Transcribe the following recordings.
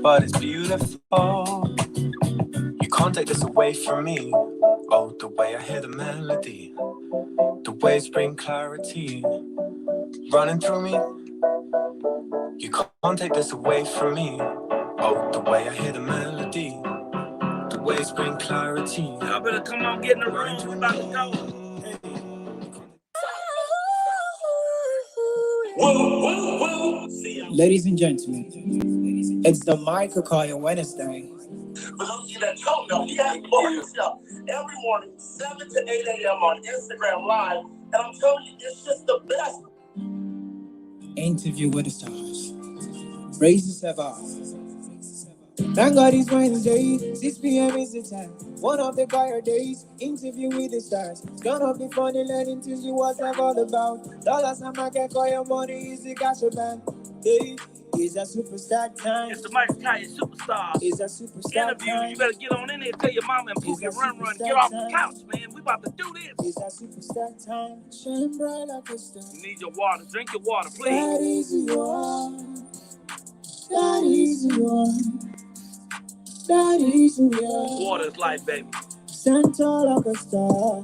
but it's beautiful. You can't take this away from me. Oh, the way I hear the melody, the waves bring clarity running through me. You can't take this away from me. Oh, the way I hear the melody, the waves bring clarity. Y'all better come on, get in the room. We're about to go. Ladies and gentlemen, it's the Michael Colyar Wednesday. For those of you that don't know, he has yourself every morning, 7 to 8 a.m. on Instagram Live. And I'm telling you, it's just the best. Interview with the stars. Raise yourself up. Thank God it's Wednesday, 6 p.m. is the time. One of the choir days, interview with the stars. It's gonna be funny learning to see what I'm all about. Dollars and market Colyar money is the cash bank. Hey, it's a superstar time. It's the Michael Colyar Superstar It's a superstar interview. time. You better get on in there, tell your mama and Pookie run, get off the couch, man. We about to do this. It's a superstar time. Shine bright like a star. You need your water. Drink your water, That please. is you are. That is you are. That is you are. Water is life, baby. Stand tall like a star.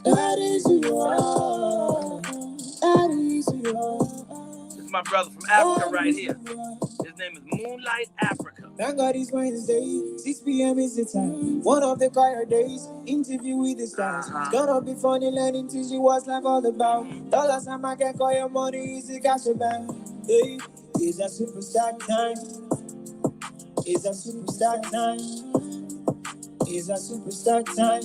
That is who you are. That is who you are. This is my brother from Africa right here. His name is Moonlight Africa. Thank God it's Wednesday, 6 p.m. is the time. One of the choir days, interview with the stars. It's gonna be funny learning to see what's life all about. Dollars and market Colyar money is the cash bank. Hey, it's a superstar time. It's a superstar time. It's a superstar time.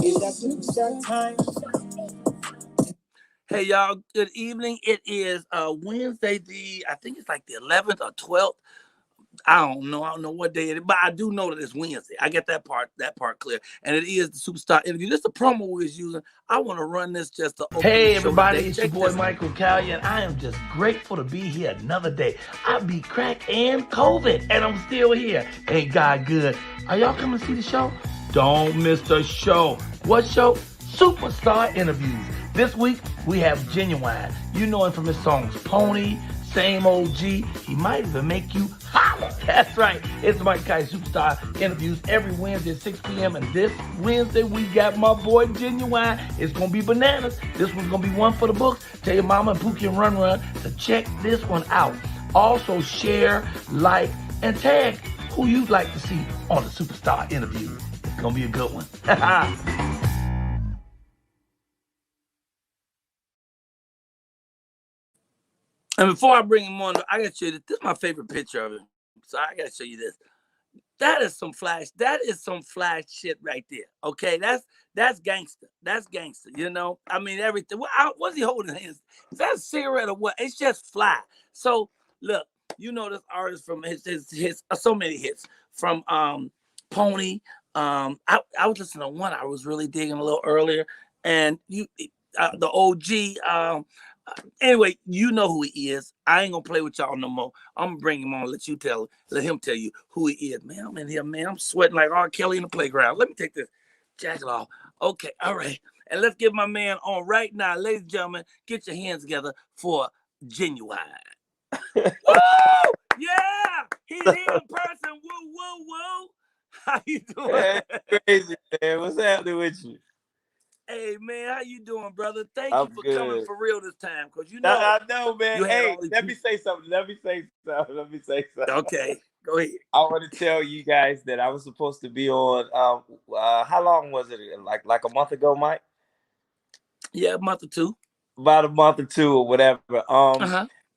It's a superstar time. Hey, y'all. Good evening. It is Wednesday, I think it's like the 11th or 12th. I don't know what day it is, but I do know that it's Wednesday. I get that part clear. And it is the Superstar interview. This is the promo we was using. I want to run this just to open Hey the show everybody, today. it's your boy Michael Colyar, and I am just grateful to be here another day. I beat crack and COVID, and I'm still here. Ain't God good? Are y'all coming to see the show? Don't miss the show. What show? Superstar interviews. This week we have Ginuwine. You know him from his songs Pony, Same Old G. He might even make you holler. That's right. It's Michael Colyar Superstar interviews every Wednesday at 6 p.m. And this Wednesday we got my boy Ginuwine. It's gonna be bananas. This one's gonna be one for the books. Tell your mama and Pookie and Run to check this one out. Also share, like, and tag who you'd like to see on the Superstar interview. It's gonna be a good one. And before I bring him on, I got to show you this. This is my favorite picture of him. So I got to show you this. That is some flash shit right there. Okay, that's gangster. That's gangster. You know, I mean everything. What's he holding in his hands? Is that a cigarette or what? It's just fly. So look, you know this artist from his so many hits from Pony. I was listening to one I was really digging a little earlier, and the OG. Anyway, you know who he is. I ain't gonna play with y'all no more. I'm gonna bring him on. Let him tell you who he is. Man, I'm in here, man. I'm sweating like R. Kelly in the playground. Let me take this jacket off. Okay, all right. And let's get my man on right now. Ladies and gentlemen, get your hands together for Ginuwine. Woo! Yeah! He's here in person. Woo, woo, woo. How you doing? Hey, crazy, man. What's happening with you? Hey, man, how you doing, brother? Thank I'm you for good. coming for real this time, because you know. I know, man. Hey, let me say something. Okay, go ahead. I want to tell you guys that I was supposed to be on, how long was it? Like a month ago, Mike? Yeah, a month or two. About a month or two or whatever.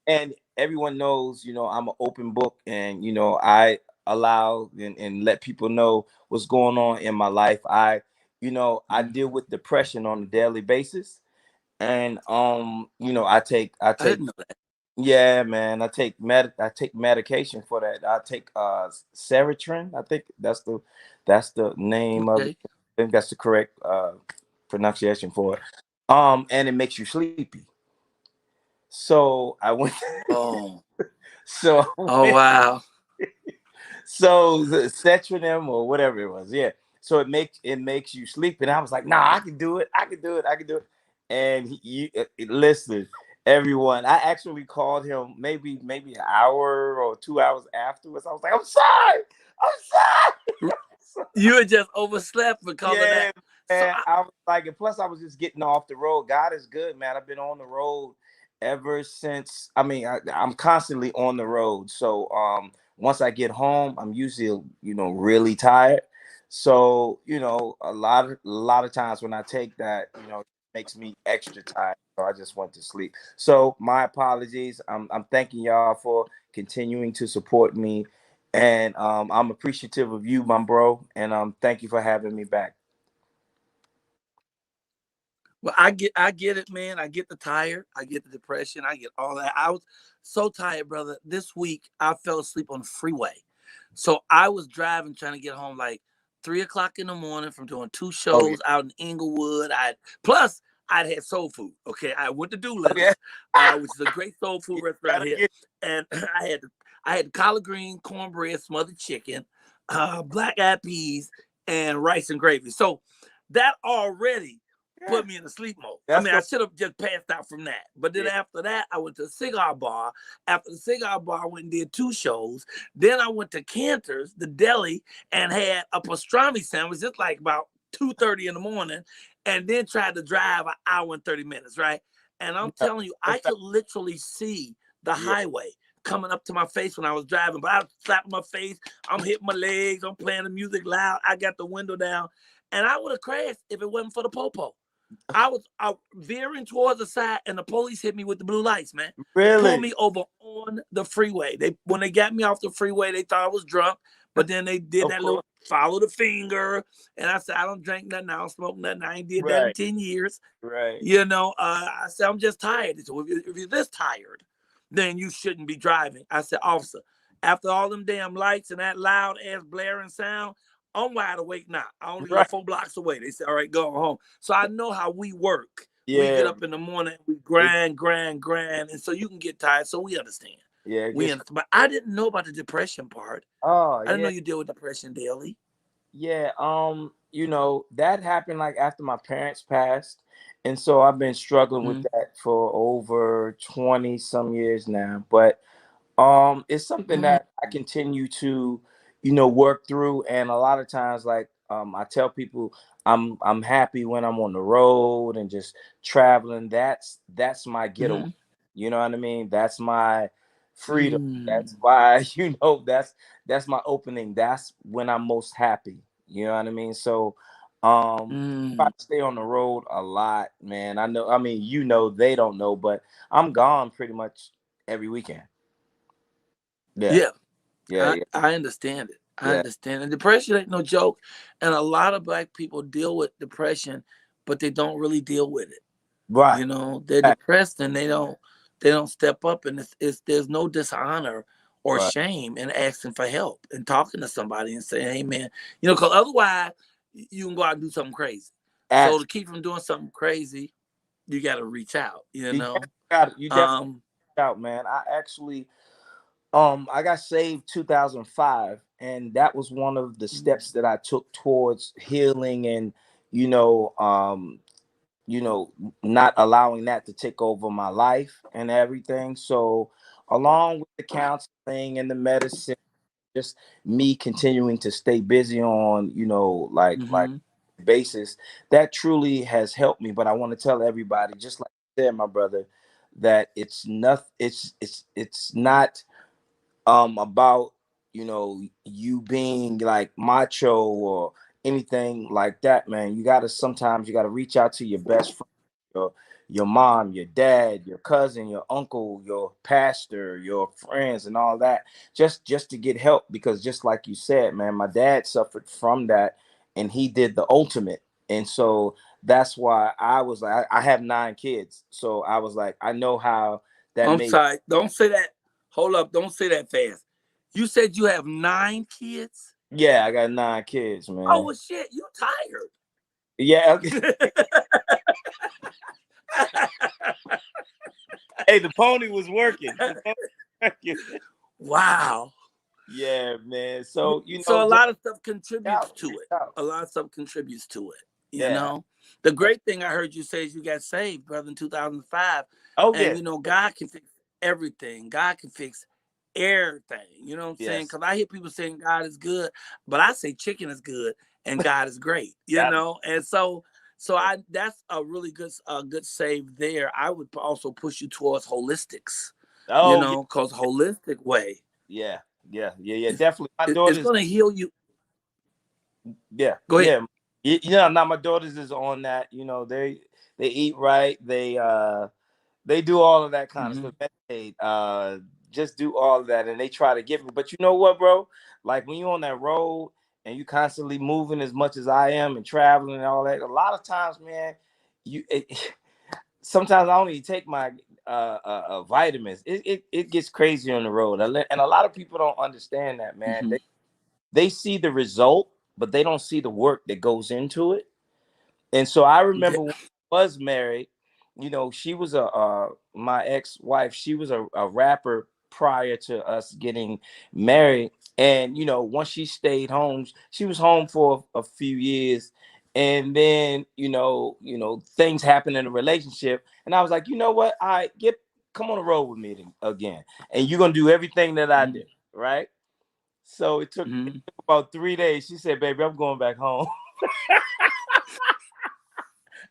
And everyone knows, you know, I'm an open book, and, you know, I allow and let people know what's going on in my life. I deal with depression on a daily basis, and you know, I take I didn't know that. Yeah, man, I take medication for that. I take Serotonin. I think that's the name of it. I think that's the correct pronunciation for it. And it makes you sleepy. So I went. Oh. Wow. So the Serotonin or whatever it was, yeah. So it makes you sleep, and I was like, nah, I can do it. And listen, everyone. I actually called him maybe an hour or 2 hours afterwards. I was like, I'm sorry. You had just overslept because of Yeah, that. So man. I was like, and plus I was just getting off the road. God is good, man. I've been on the road ever since. I mean, I'm constantly on the road. So once I get home, I'm usually, really tired. So, a lot of times when I take that, it makes me extra tired. So I just went to sleep. So my apologies. I'm thanking y'all for continuing to support me. And I'm appreciative of you, my bro. And thank you for having me back. well, I get it, man. I get the tired. I get the depression. I get all that. I was so tired, brother. This week I fell asleep on the freeway. So I was driving, trying to get home like 3 o'clock in the morning from doing 2 Oh yeah. shows out in Inglewood. I'd had soul food. Okay, I went to Oh yeah. Doolittle's, which is a great soul food restaurant Gotta here, get. and I had collard green, cornbread, smothered chicken, black eyed peas, and rice and gravy. So that already Yeah. put me in a sleep mode. I That's mean, the. I should have just passed out from that. But then Yeah. after that, I went to a cigar bar. After the cigar bar, I went and did 2 shows. Then I went to Cantor's, the deli, and had a pastrami sandwich. It's like about 2:30 in the morning, and then tried to drive an hour and 30 minutes, right? And I'm Yeah. telling you, I could literally see the Yeah. highway coming up to my face when I was driving. But I was slapping my face. I'm hitting my legs. I'm playing the music loud. I got the window down. And I would have crashed if it wasn't for the popo. I was veering towards the side, and the police hit me with the blue lights, man. Pulled Really. me over on the freeway. When they got me off the freeway, they thought I was drunk, but then they did Of that course. little follow the finger, and I said, I don't drink nothing, I don't smoke nothing, I ain't did that in Right. 10 years. Right. I said, I'm just tired. So if you're this tired, then you shouldn't be driving. I said, officer, after all them damn lights and that loud ass blaring sound, I'm wide awake now. I only live Right. 4 blocks away. They said, all right, go home. So I know how we work. We get Yeah. up in the morning, we It, grind, and so you can get tired. So we understand. yeah. It We gets. understand. But I didn't know about the depression part. Oh I didn't know yeah. you deal with depression daily. Yeah. That happened like after my parents passed, and so I've been struggling with Mm-hmm. that for over 20 some years now. But it's something Mm-hmm. that I continue to, work through. And a lot of times, like I tell people, I'm happy when I'm on the road and just traveling. That's my getaway. Mm-hmm. You know what I mean? That's my freedom. Mm-hmm. That's why, that's my opening. That's when I'm most happy. You know what I mean? So try Mm-hmm. to stay on the road a lot, man. I know, I mean, they don't know, but I'm gone pretty much every weekend. Yeah. Yeah. Yeah, I understand it. I yeah. understand it. Depression ain't no joke. And a lot of Black people deal with depression, but they don't really deal with it. Right. They're Right. depressed and they don't step up, and there's no dishonor or Right. shame in asking for help and talking to somebody and saying, hey man, because otherwise you can go out and do something crazy. So Abs- to keep from doing something crazy, you got to reach out, you definitely Um, out, man. I actually I got saved 2005, and that was one of the steps that I took towards healing and you know um you know not allowing that to take over my life and everything. So along with the counseling and the medicine, just me continuing to stay busy on like mhm. basis, that truly has helped me. But I want to tell everybody, just like I said, my brother, that it's not it's not about you being like macho or anything like that, man. Sometimes you gotta reach out to your best friend, your mom, your dad, your cousin, your uncle, your pastor, your friends, and all that, just to get help. Because just like you said, man, my dad suffered from that, and he did the ultimate. And so that's why I was like, I have 9 kids, so I was like, I know how that I'm made. sorry. Don't say that. Hold up. Don't say that fast. You said you have 9 kids? Yeah, I got 9 kids, Oh, man. well, shit. You tired. Yeah, okay. Hey, the pony was working. The pony was working. Wow. Yeah, man. So So a just lot of stuff contributes out, to reach it. out. A lot of stuff contributes to it, you Yeah, know? The great thing I heard you say is you got saved, brother, in 2005. Oh And, yeah. you know, God can fix everything. God can fix everything. You know what I'm saying? Yes. Because I hear people saying God is good, but I say chicken is good and God is great, you God- know? And so that's a really good save there. I would also push you towards holistics, you Oh know, because holistic way. yeah. Definitely. My It's daughters. going to heal you. Yeah. Go ahead. Yeah. Yeah. Now my daughters is on that. You know, they eat right. They do all of that kind of stuff. Meditate, just do all of that, and they try to get me. But you know what, bro? Like when you're on that road and you constantly moving as much as I am and traveling and all that, a lot of times, man, sometimes I don't even take my vitamins. It gets crazy on the road, and a lot of people don't understand that, man. They see the result, but they don't see the work that goes into it. And so I remember when I was married, you know, she was my ex-wife, she was a rapper prior to us getting married. And, you know, once she stayed home, she was home for a few years. And then, things happened in the relationship. And I was like, you know what? Come on the road with me again. And you're going to do everything that I did. Right. So it took about 3 days. She said, baby, I'm going back home.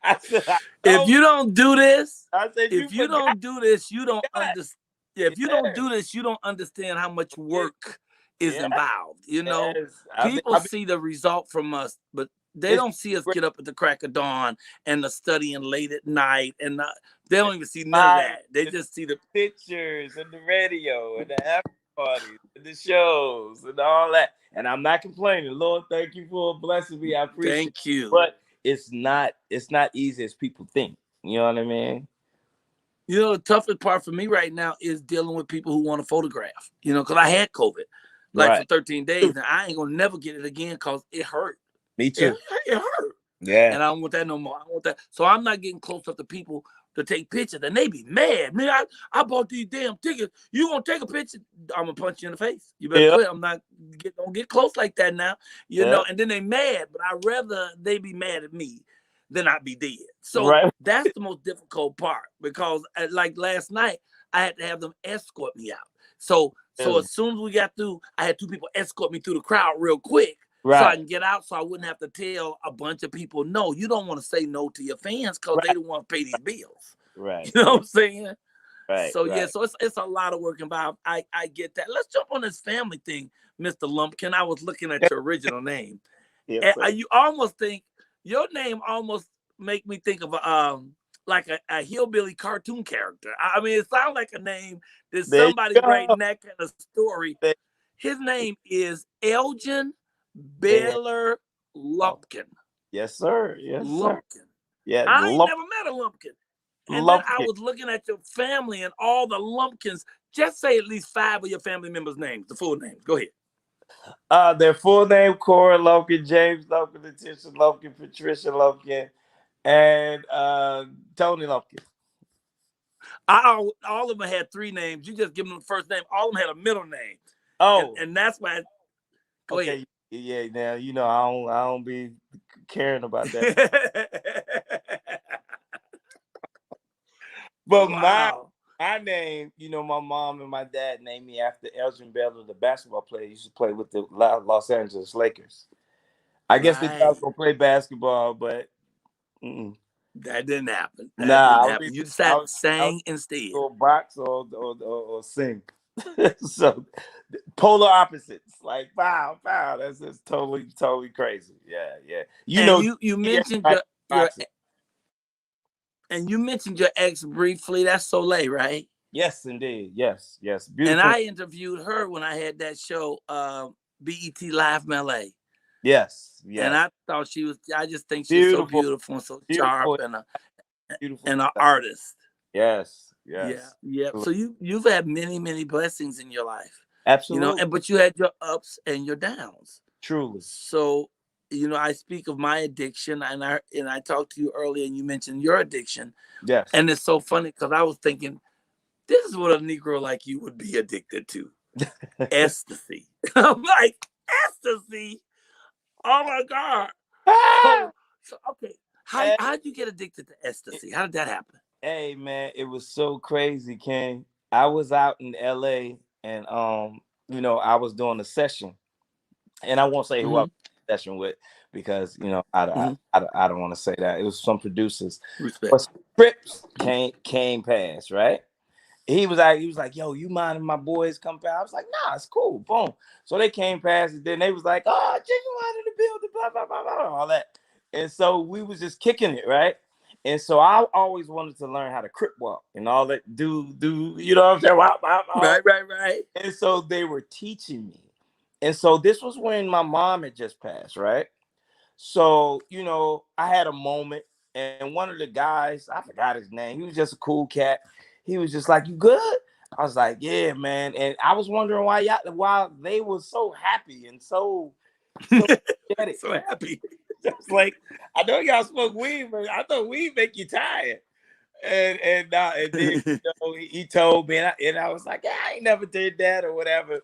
I said, if you don't do this, I said, if you don't do this, you don't understand. If you don't do this, you don't understand how much work is involved. You know, people see the result from us, but they don't see us get up at the crack of dawn and the studying late at night, and they don't even see none of that. They just see the pictures and the radio and the after parties and the shows and all that. And I'm not complaining. Lord, thank you for blessing me. I appreciate it. Thank you. But it's not easy as people think. You know what I mean? You know, the toughest part for me right now is dealing with people who want to photograph, you know, because I had COVID for 13 days. And I ain't going to never get it again because it hurt. Me too. It hurt. Yeah. And I don't want that no more. I don't want that. So I'm not getting close up to people to take pictures. And they be mad. Man, I bought these damn tickets. You going to take a picture? I'm going to punch you in the face. You better quit. I'm not don't get close like that now. You know, and then they mad. But I'd rather they be mad at me than I be dead. So that's the most difficult part because like last night, I had to have them escort me out. So as soon as we got through, I had 2 people escort me through the crowd real quick so I can get out so I wouldn't have to tell a bunch of people, no, you don't want to say no to your fans because they don't want to pay these bills. Right. You know what I'm saying? Right. So yeah, so it's a lot of work involved. I get that. Let's jump on this family thing, Mr. Lumpkin. I was looking at your original name. You almost think your name almost make me think of like a hillbilly cartoon character. I mean, it sounds like a name that somebody's writing that kind of story. His name is Elgin Baylor Lumpkin. Yes, sir. Yes, Lumpkin. Sir. Yeah, I ain't never met a Lumpkin. And then I was looking at your family and all the Lumpkins. Just say at least 5 of your family members' names, the full names. Go ahead. Their full name: Cora Lumpkin, James Lumpkin, Letitia Lumpkin, Patricia Lumpkin, and Tony Lumpkin. All of them had 3 names. You just give them the first name. All of them had a middle name. Oh, and that's why. Go ahead. Yeah. Now you know I don't be caring about that. But my name, you know, my mom and my dad named me after Elgin Baylor, the basketball player. He used to play with the Los Angeles Lakers. I guess they thought I was gonna play basketball, but that didn't happen. You decided to sing instead. Or box or sing. So polar opposites. Like wow, that's just totally crazy. Yeah. You mentioned you mentioned your ex briefly. That's Soleil, right? Yes, indeed. Yes. Beautiful. And I interviewed her when I had that show, BET Live from LA. Yes. And I thought I just think she's so beautiful and so sharp and an artist. Yes. Yeah. So you've had many blessings in your life. Absolutely. You know, but you had your ups and your downs. Truly. So, you know, I speak of my addiction and I talked to you earlier and you mentioned your addiction. Yes. And it's so funny because I was thinking, this is what a Negro like you would be addicted to. Ecstasy. I'm like, ecstasy? Oh my God. So okay. How'd you get addicted to ecstasy? How did that happen? Hey man, it was so crazy, Ken. I was out in LA and I was doing a session, and I won't say who I was in a session with because I don't want to say that. It was some producers. Respect. But scripts came past, right? He was like, yo, you mind if my boys come past? I was like, nah, it's cool. Boom. So they came past, and then they was like, oh, Ginuwine in the building, blah, blah, blah, blah, all that. And so we was just kicking it, right? And so I always wanted to learn how to crip walk and all that, you know what I'm saying? Wow, wow, wow. Right. And so they were teaching me. And so this was when my mom had just passed, right? So, I had a moment, and one of the guys, I forgot his name, he was just a cool cat. He was just like, you good? I was like, yeah, man. And I was wondering why they were so happy and so energetic. So happy. I was like, I know y'all smoke weed, but I thought weed make you tired. And then he told me, and I was like, yeah, I ain't never did that or whatever.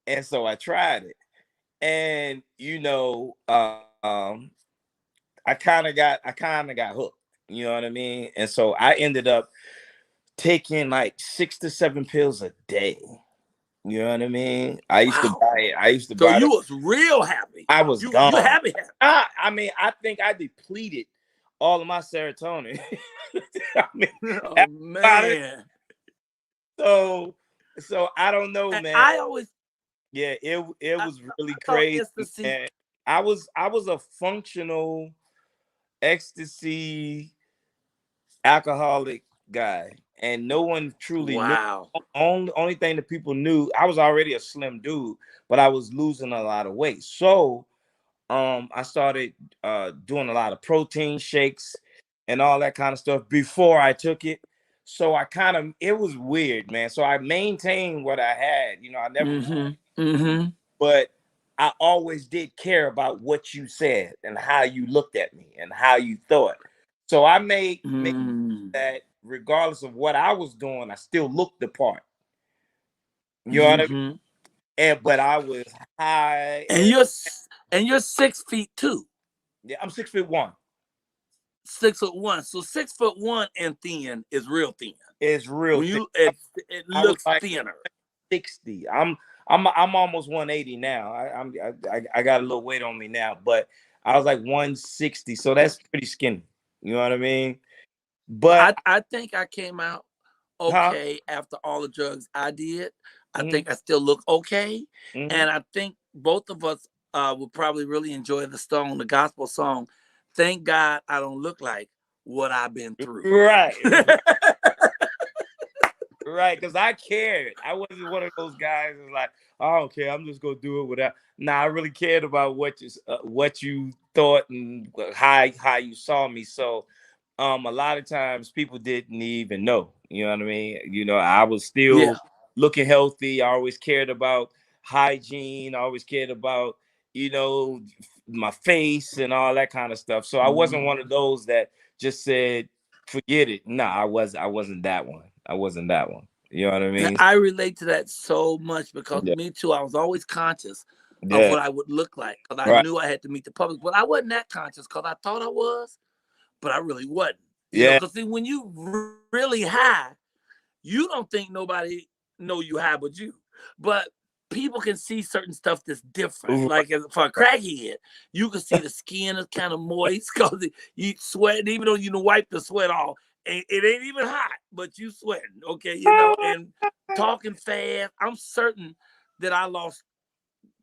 And so I tried it, and I kind of got hooked. You know what I mean? And so I ended up taking like 6 to 7 pills a day. You know what I mean? I used to buy it. So you was real happy. I was gone. You happy. I mean, I think I depleted all of my serotonin. I mean, oh man. So I don't know, man. I always it was really crazy. Man. I was a functional ecstasy alcoholic guy, and no one truly knew. Only thing that people knew, I was already a slim dude, but I was losing a lot of weight. So I started doing a lot of protein shakes and all that kind of stuff before I took it. So it was weird, man. So I maintained what I had. I never but I always did care about what you said and how you looked at me and how you thought. So I made that regardless of what I was doing, I still looked the part. You know what I mean? But I was high. And you're 6 feet 2. Yeah, I'm 6'1". 6'1". So 6'1" and thin is real thin. It's real thin. It looks like thinner. 60. I'm almost 180 now. I got a little weight on me now, but I was like 160. So that's pretty skinny. You know what I mean? But I think I came out okay after all the drugs I did. I think I still look okay. And I think both of us would probably really enjoy the gospel song, Thank God I Don't Look Like What I've Been Through. Right. Right, because I cared. I wasn't one of those guys who's like, I don't care, I'm just gonna do it without. I really cared about what you thought and how you saw me. So a lot of times people didn't even know. You know what I mean? I was still looking healthy. I always cared about hygiene. I always cared about my face and all that kind of stuff. So I wasn't one of those that just said, forget it. No, I wasn't that one. I wasn't that one. You know what I mean? I relate to that so much because me too, I was always conscious of what I would look like because I knew I had to meet the public, but I wasn't that conscious because I thought I was, but I really wasn't. Because see, when you really high, you don't think nobody know you high but you. But people can see certain stuff that's different. Like for a crackhead, you can see the skin is kind of moist because you sweat, even though you wipe the sweat off. It ain't even hot, but you sweating, okay? And talking fast. I'm certain that I lost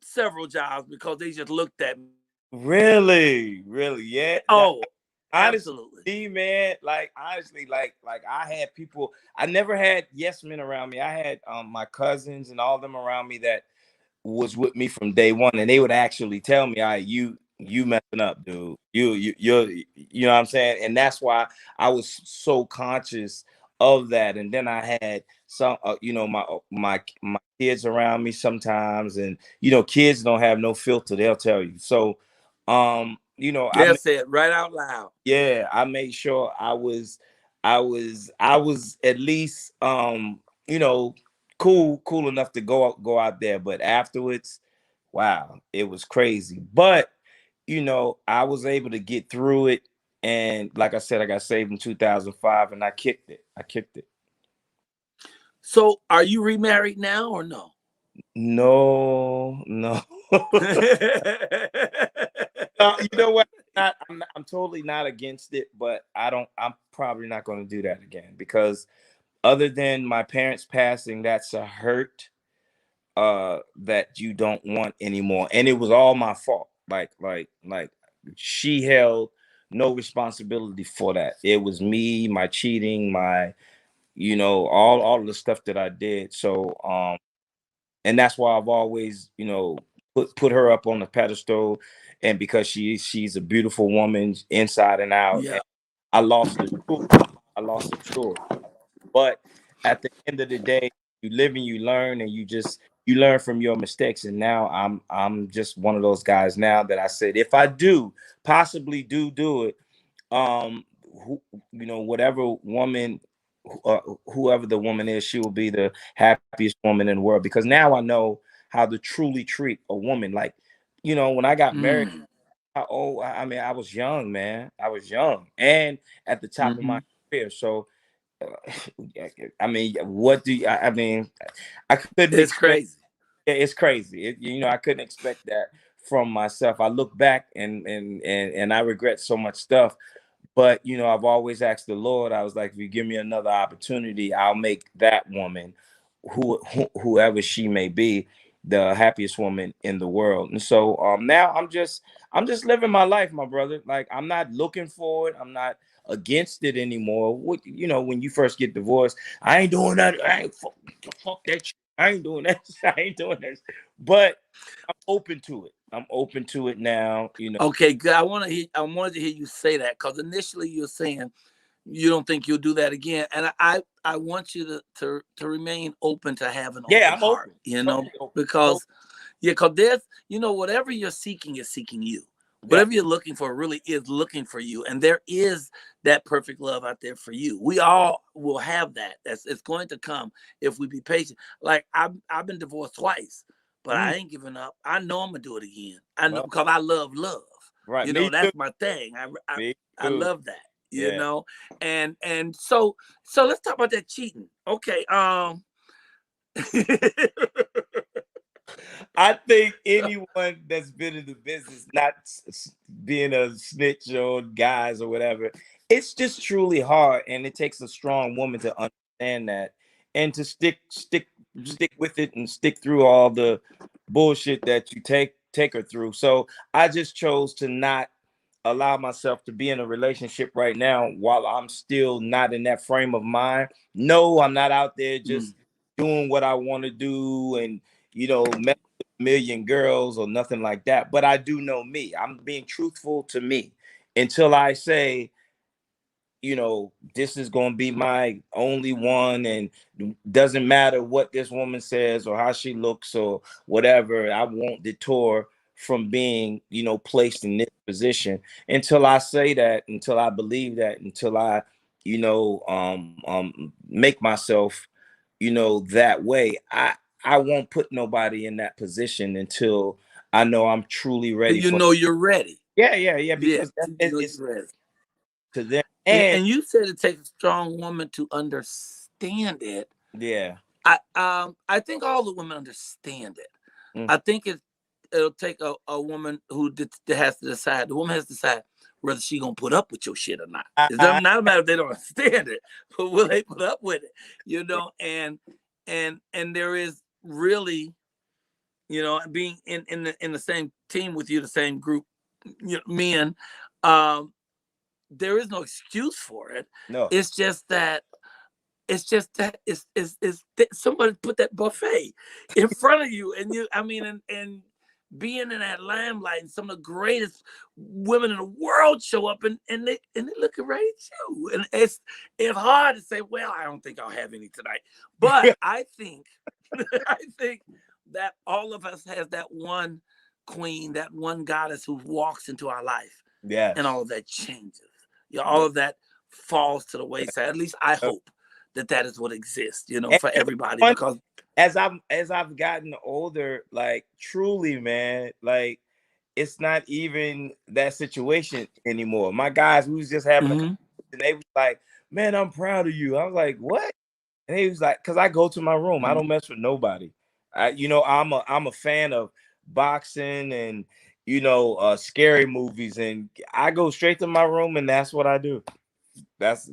several jobs because they just looked at me. Really, yeah. Oh, honestly, absolutely, man. Like honestly, like I had people. I never had yes men around me. I had my cousins and all of them around me that was with me from day one, and they would actually tell me, you messing up, dude. You're you know what I'm saying? And that's why I was so conscious of that. And then I had some my kids around me sometimes, and kids don't have no filter, they'll tell you. So they'll say it right out loud. Yeah, I made sure I was at least cool enough to go out there. But afterwards, wow, it was crazy. But I was able to get through it And like I said, I got saved in 2005, and I kicked it. So are you remarried now or no? No. You know what? I'm totally not against it, but I'm probably not going to do that again, because other than my parents passing, that's a hurt that you don't want anymore. And it was all my fault. Like she held no responsibility for that. It was me, my cheating, my, all the stuff that I did. So and that's why I've always, put her up on the pedestal, and because she's a beautiful woman inside and out. Yeah. And I lost the story. But at the end of the day, you live and you learn, and you learn from your mistakes. And now I'm just one of those guys now that I said, if I do possibly do it, whatever woman, whoever the woman is, she will be the happiest woman in the world, because now I know how to truly treat a woman. Like, when I got married, I mean, I was young, man. I was young and at the top of my career. So I mean, what do you, I mean, I couldn't It's expect. crazy. It's crazy. I couldn't expect that from myself. I look back and I regret so much stuff. But I've always asked the Lord. I was like, if you give me another opportunity, I'll make that woman, whoever she may be, the happiest woman in the world. And so now I'm just living my life, my brother. Like, I'm not looking for it. I'm not against it anymore. When you first get divorced, I ain't doing that. I ain't fuck that shit. I ain't doing that. I ain't doing this. But I'm open to it. I'm open to it now. Okay, good. I wanted to hear you say that, because initially you're saying you don't think you'll do that again, and I want you to remain open, to have an Yeah, open I'm heart, open. Totally open. because there's, whatever you're seeking is seeking you. Yeah. Whatever you're looking for really is looking for you, and there is that perfect love out there for you. We all will have that. It's going to come if we be patient. Like, I've been divorced twice, but I ain't giving up. I know I'm gonna do it again. I know, because I love love. Right. Me That's too. my thing. Me I too. love that. Yeah. And so let's talk about that cheating. Okay. I think anyone that's been in the business, not being a snitch on guys or whatever, it's just truly hard, and it takes a strong woman to understand that, and to stick with it, and stick through all the bullshit that you take her through. So I just chose to not allow myself to be in a relationship right now while I'm still not in that frame of mind. No, I'm not out there just doing what I want to do and met a million girls or nothing like that. But I do know me. I'm being truthful to me until I say, this is going to be my only one, and doesn't matter what this woman says or how she looks or whatever. I won't detour from being, placed in this position until I say that, until I believe that, until I, make myself, that way. I won't put nobody in that position until I know I'm truly ready for. You're ready. Yeah. Because it's you're ready to them. And you said it takes a strong woman to understand it. Yeah. I think all the women understand it. I think it'll take a woman who has to decide. The woman has to decide whether she gonna put up with your shit or not. It's not a matter if they don't understand it, but will they put up with it? And there is really, being in the same team with you, the same group, men. There is no excuse for it. No. It's just that somebody put that buffet in front of you, and being in that limelight, and some of the greatest women in the world show up, and they look right at you, and it's hard to say, well, I don't think I'll have any tonight, but I think that all of us has that one queen, that one goddess who walks into our life, and all of that changes. All of that falls to the wayside. At least I hope that is what exists, for everybody. Because as I've gotten older, like, truly, man, like, it's not even that situation anymore. My guys, we was just having a conversation, and they was like, "Man, I'm proud of you." I was like, "What?" And he was like, "Cause I go to my room. I don't mess with nobody. I'm a fan of boxing and scary movies, and I go straight to my room, and that's what I do. That's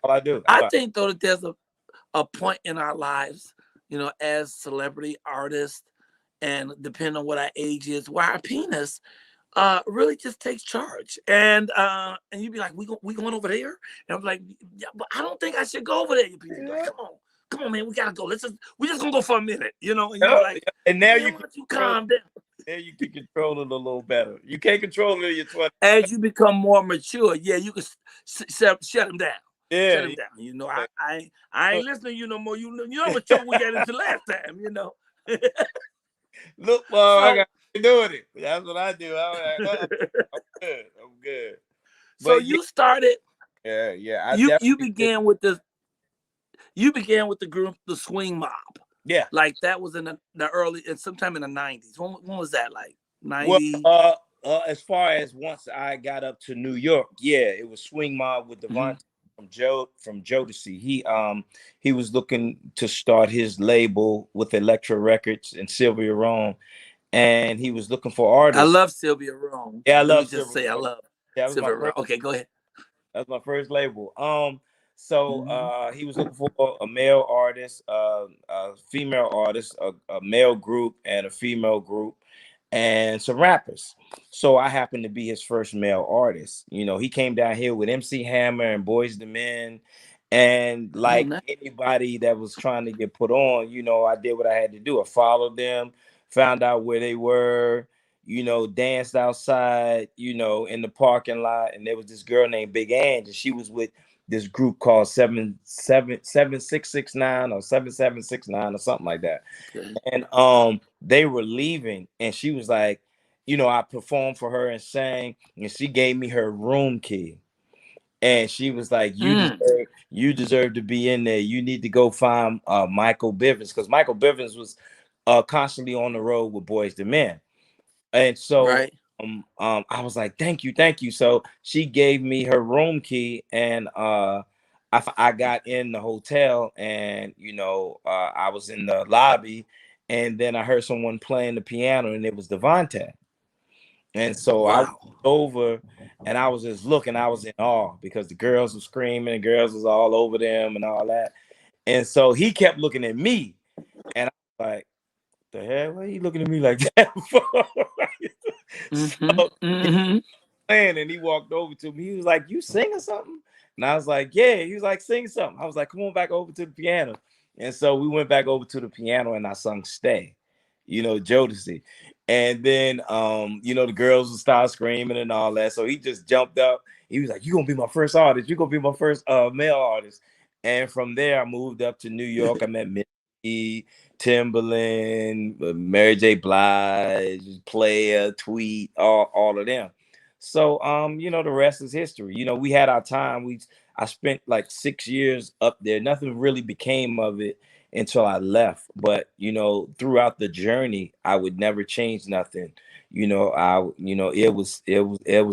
all I do." I think though that there's a point in our lives, as celebrity artists, and depending on what our age is, where our penis really just takes charge, and you'd be like, we going over there, and I'm like, yeah, but I don't think I should go over there. You people like, come on, man, we gotta go. We just gonna go for a minute, and you're like, and now you calm down. There you can control it a little better. You can't control it in your 20s. As you become more mature, yeah, you can shut him down. Yeah, shut him down. I ain't listening to you no more. You know what we got into last time. Look, I got to doing it. That's what I do. I'm good. I'm good. So you started. Yeah. You began with the group, the Swing Mob. Yeah. Like that was in the early, and sometime in the 90s. When was that? Like 90? Well, as far as once I got up to New York, yeah, it was Swing Mob with Devontae from Jodeci. He was looking to start his label with Elektra Records and Sylvia Rome, and he was looking for artists. I love Sylvia Rome. Yeah, I love. love Just Sylvia say Rome. I love. Yeah, that was Sylvia my first. Okay, go ahead. That's my first label. So he was looking for a male artist, a female artist, a male group, and a female group, and some rappers. So I happened to be his first male artist. He came down here with MC Hammer and Boys the Men, and like anybody that was trying to get put on, I did what I had to do. I followed them, found out where they were. Danced outside, in the parking lot, and there was this girl named Big Ange, and she was with this group called 7669 or 7769 or something like that. Okay. And they were leaving, and she was like, I performed for her and sang, and she gave me her room key. And she was like, you deserve to be in there. You need to go find Michael Bivins, because Michael Bivins was constantly on the road with Boys the Men. And so I was like, thank you. So she gave me her room key, and I got in the hotel, and I was in the lobby, and then I heard someone playing the piano, and it was Devontae. And so I went over, and I was just looking. I was in awe because the girls were screaming, and girls was all over them and all that. And so he kept looking at me, and I was like, the hell? Why are you looking at me like that for? And he walked over to me. He was like, you singing something? And I was like, yeah. He was like, sing something. I was like, come on back over to the piano. And so we went back over to the piano, and I sung Stay, Jodeci. And then the girls would start screaming and all that. So he just jumped up. He was like, you're gonna be my first artist. You're gonna be my first male artist. And from there I moved up to New York. I met Missy, Timberland, Mary J. Blige, Player, Tweet, all of them. So the rest is history. We had our time. I spent like 6 years up there. Nothing really became of it until I left. But throughout the journey, I would never change nothing. It was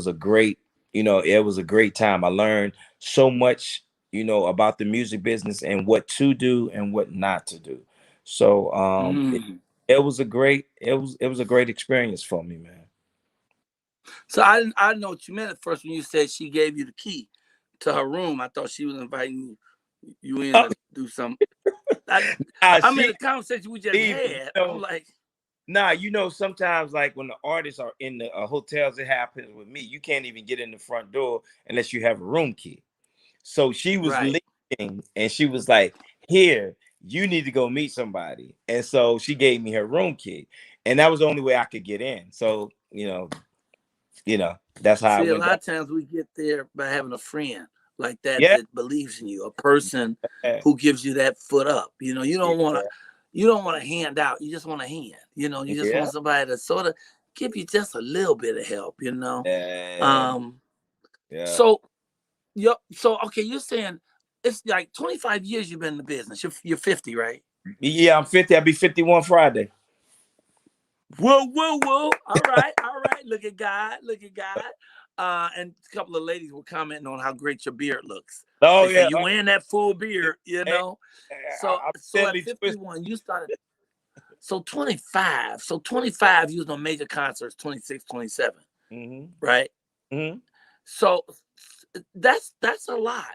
a great, it was a great time. I learned so much, about the music business and what to do and what not to do. So it was a great experience for me, man. So I know what you meant at first when you said she gave you the key to her room. I thought she was inviting you in to do something. I mean, the conversation we just had. I'm like, sometimes like when the artists are in the hotels, it happens with me. You can't even get in the front door unless you have a room key. So she was leaving, and she was like, here, you need to go meet somebody. And so she gave me her room key, and that was the only way I could get in. So, that's how I went. A lot of times we get there by having a friend like that that believes in you, a person who gives you that foot up. You don't want to hand out. You just want a hand. You just want somebody to sort of give you just a little bit of help. So okay, you're saying it's like 25 years you've been in the business. You're 50, right? Yeah, I'm 50. I'll be 51 Friday. Whoa. All right. Look at God. Look at God. And a couple of ladies were commenting on how great your beard looks. Oh They say yeah. you wearing that full beard, you Hey, know. I'm So at deadly twisted. 51, you started. So 25. So 25, you was on major concerts, 26, 27. Right? So that's a lot.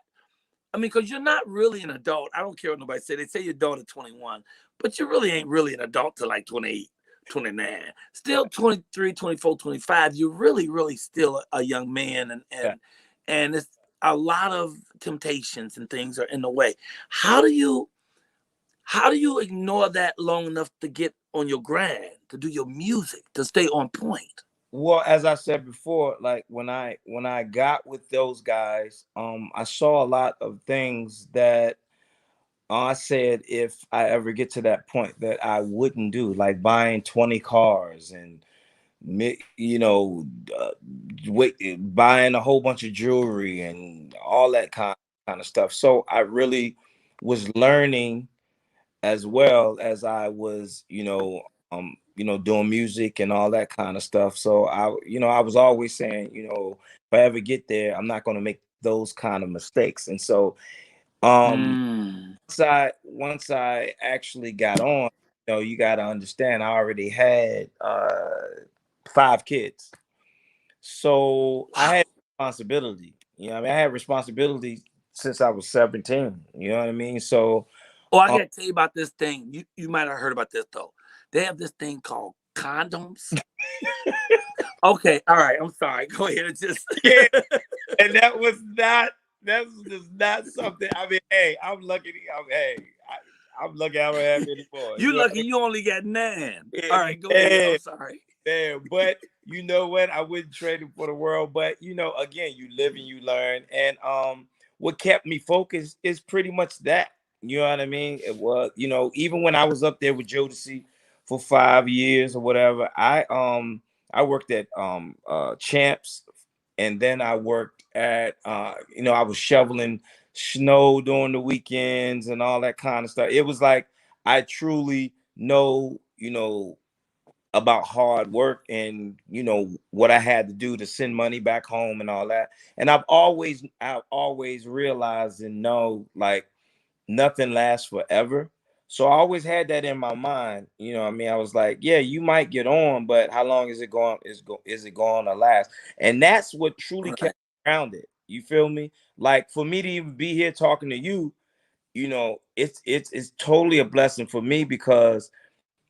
I mean, because you're not really an adult. I don't care what nobody say. They say you're adult at 21, but you really ain't really an adult till like 28, 29. Still 23, 24, 25. You're really, really still a young man, and it's a lot of temptations and things are in the way. How do you ignore that long enough to get on your grind, to do your music, to stay on point? Well, as I said before, like when I got with those guys, I saw a lot of things that I said if I ever get to that point that I wouldn't do, like buying 20 cars and you know, buying a whole bunch of jewelry and all that kind of stuff. So I really was learning as well as I was, doing music and all that kind of stuff. So I was always saying, if I ever get there, I'm not going to make those kind of mistakes. And so, once I actually got on, you got to understand, I already had 5 kids, so I had responsibility. I mean, I had responsibility since I was 17. You know what I mean? So. Oh, I gotta tell you about this thing. You might have heard about this though. They have this thing called condoms. Okay, all right. I'm sorry. Go ahead. It's just Yeah, and that's just not something. I mean, hey, I'm lucky. I'm lucky I don't have any more. You lucky you only got 9. All right, go Yeah, ahead. I'm sorry. yeah, but you know what? I wouldn't trade it for the world. But again, you live and you learn. And what kept me focused is pretty much that. You know what I mean? It was, even when I was up there with Jodeci for 5 years or whatever, I worked at Champs, and then I worked at I was shoveling snow during the weekends and all that kind of stuff. It was like I truly know, about hard work and what I had to do to send money back home and all that. And I've always realized and know, like, nothing lasts forever. So I always had that in my mind. I mean, I was like, yeah, you might get on, but how long is it going to last? And that's what truly kept me grounded. You feel me? Like, for me to even be here talking to you, it's totally a blessing for me, because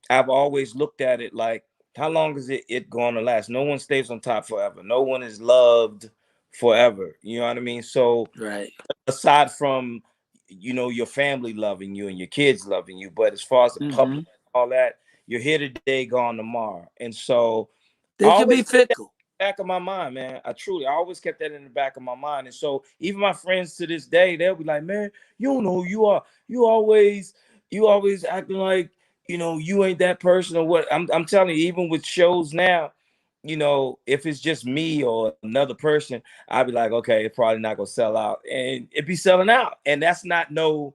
I've always looked at it like, how long is it going to last? No one stays on top forever. No one is loved forever. You know what I mean? So aside from, your family loving you and your kids loving you, but as far as the public, all that, you're here today, gone tomorrow. And so they can be fickle. Back of my mind, man. I always kept that in the back of my mind. And so even my friends to this day, they'll be like, man, you don't know who you are. You always acting like, you ain't that person or what. I'm telling you, even with shows now, if it's just me or another person, I'd be like, okay, it's probably not gonna sell out. And it be selling out. And that's not no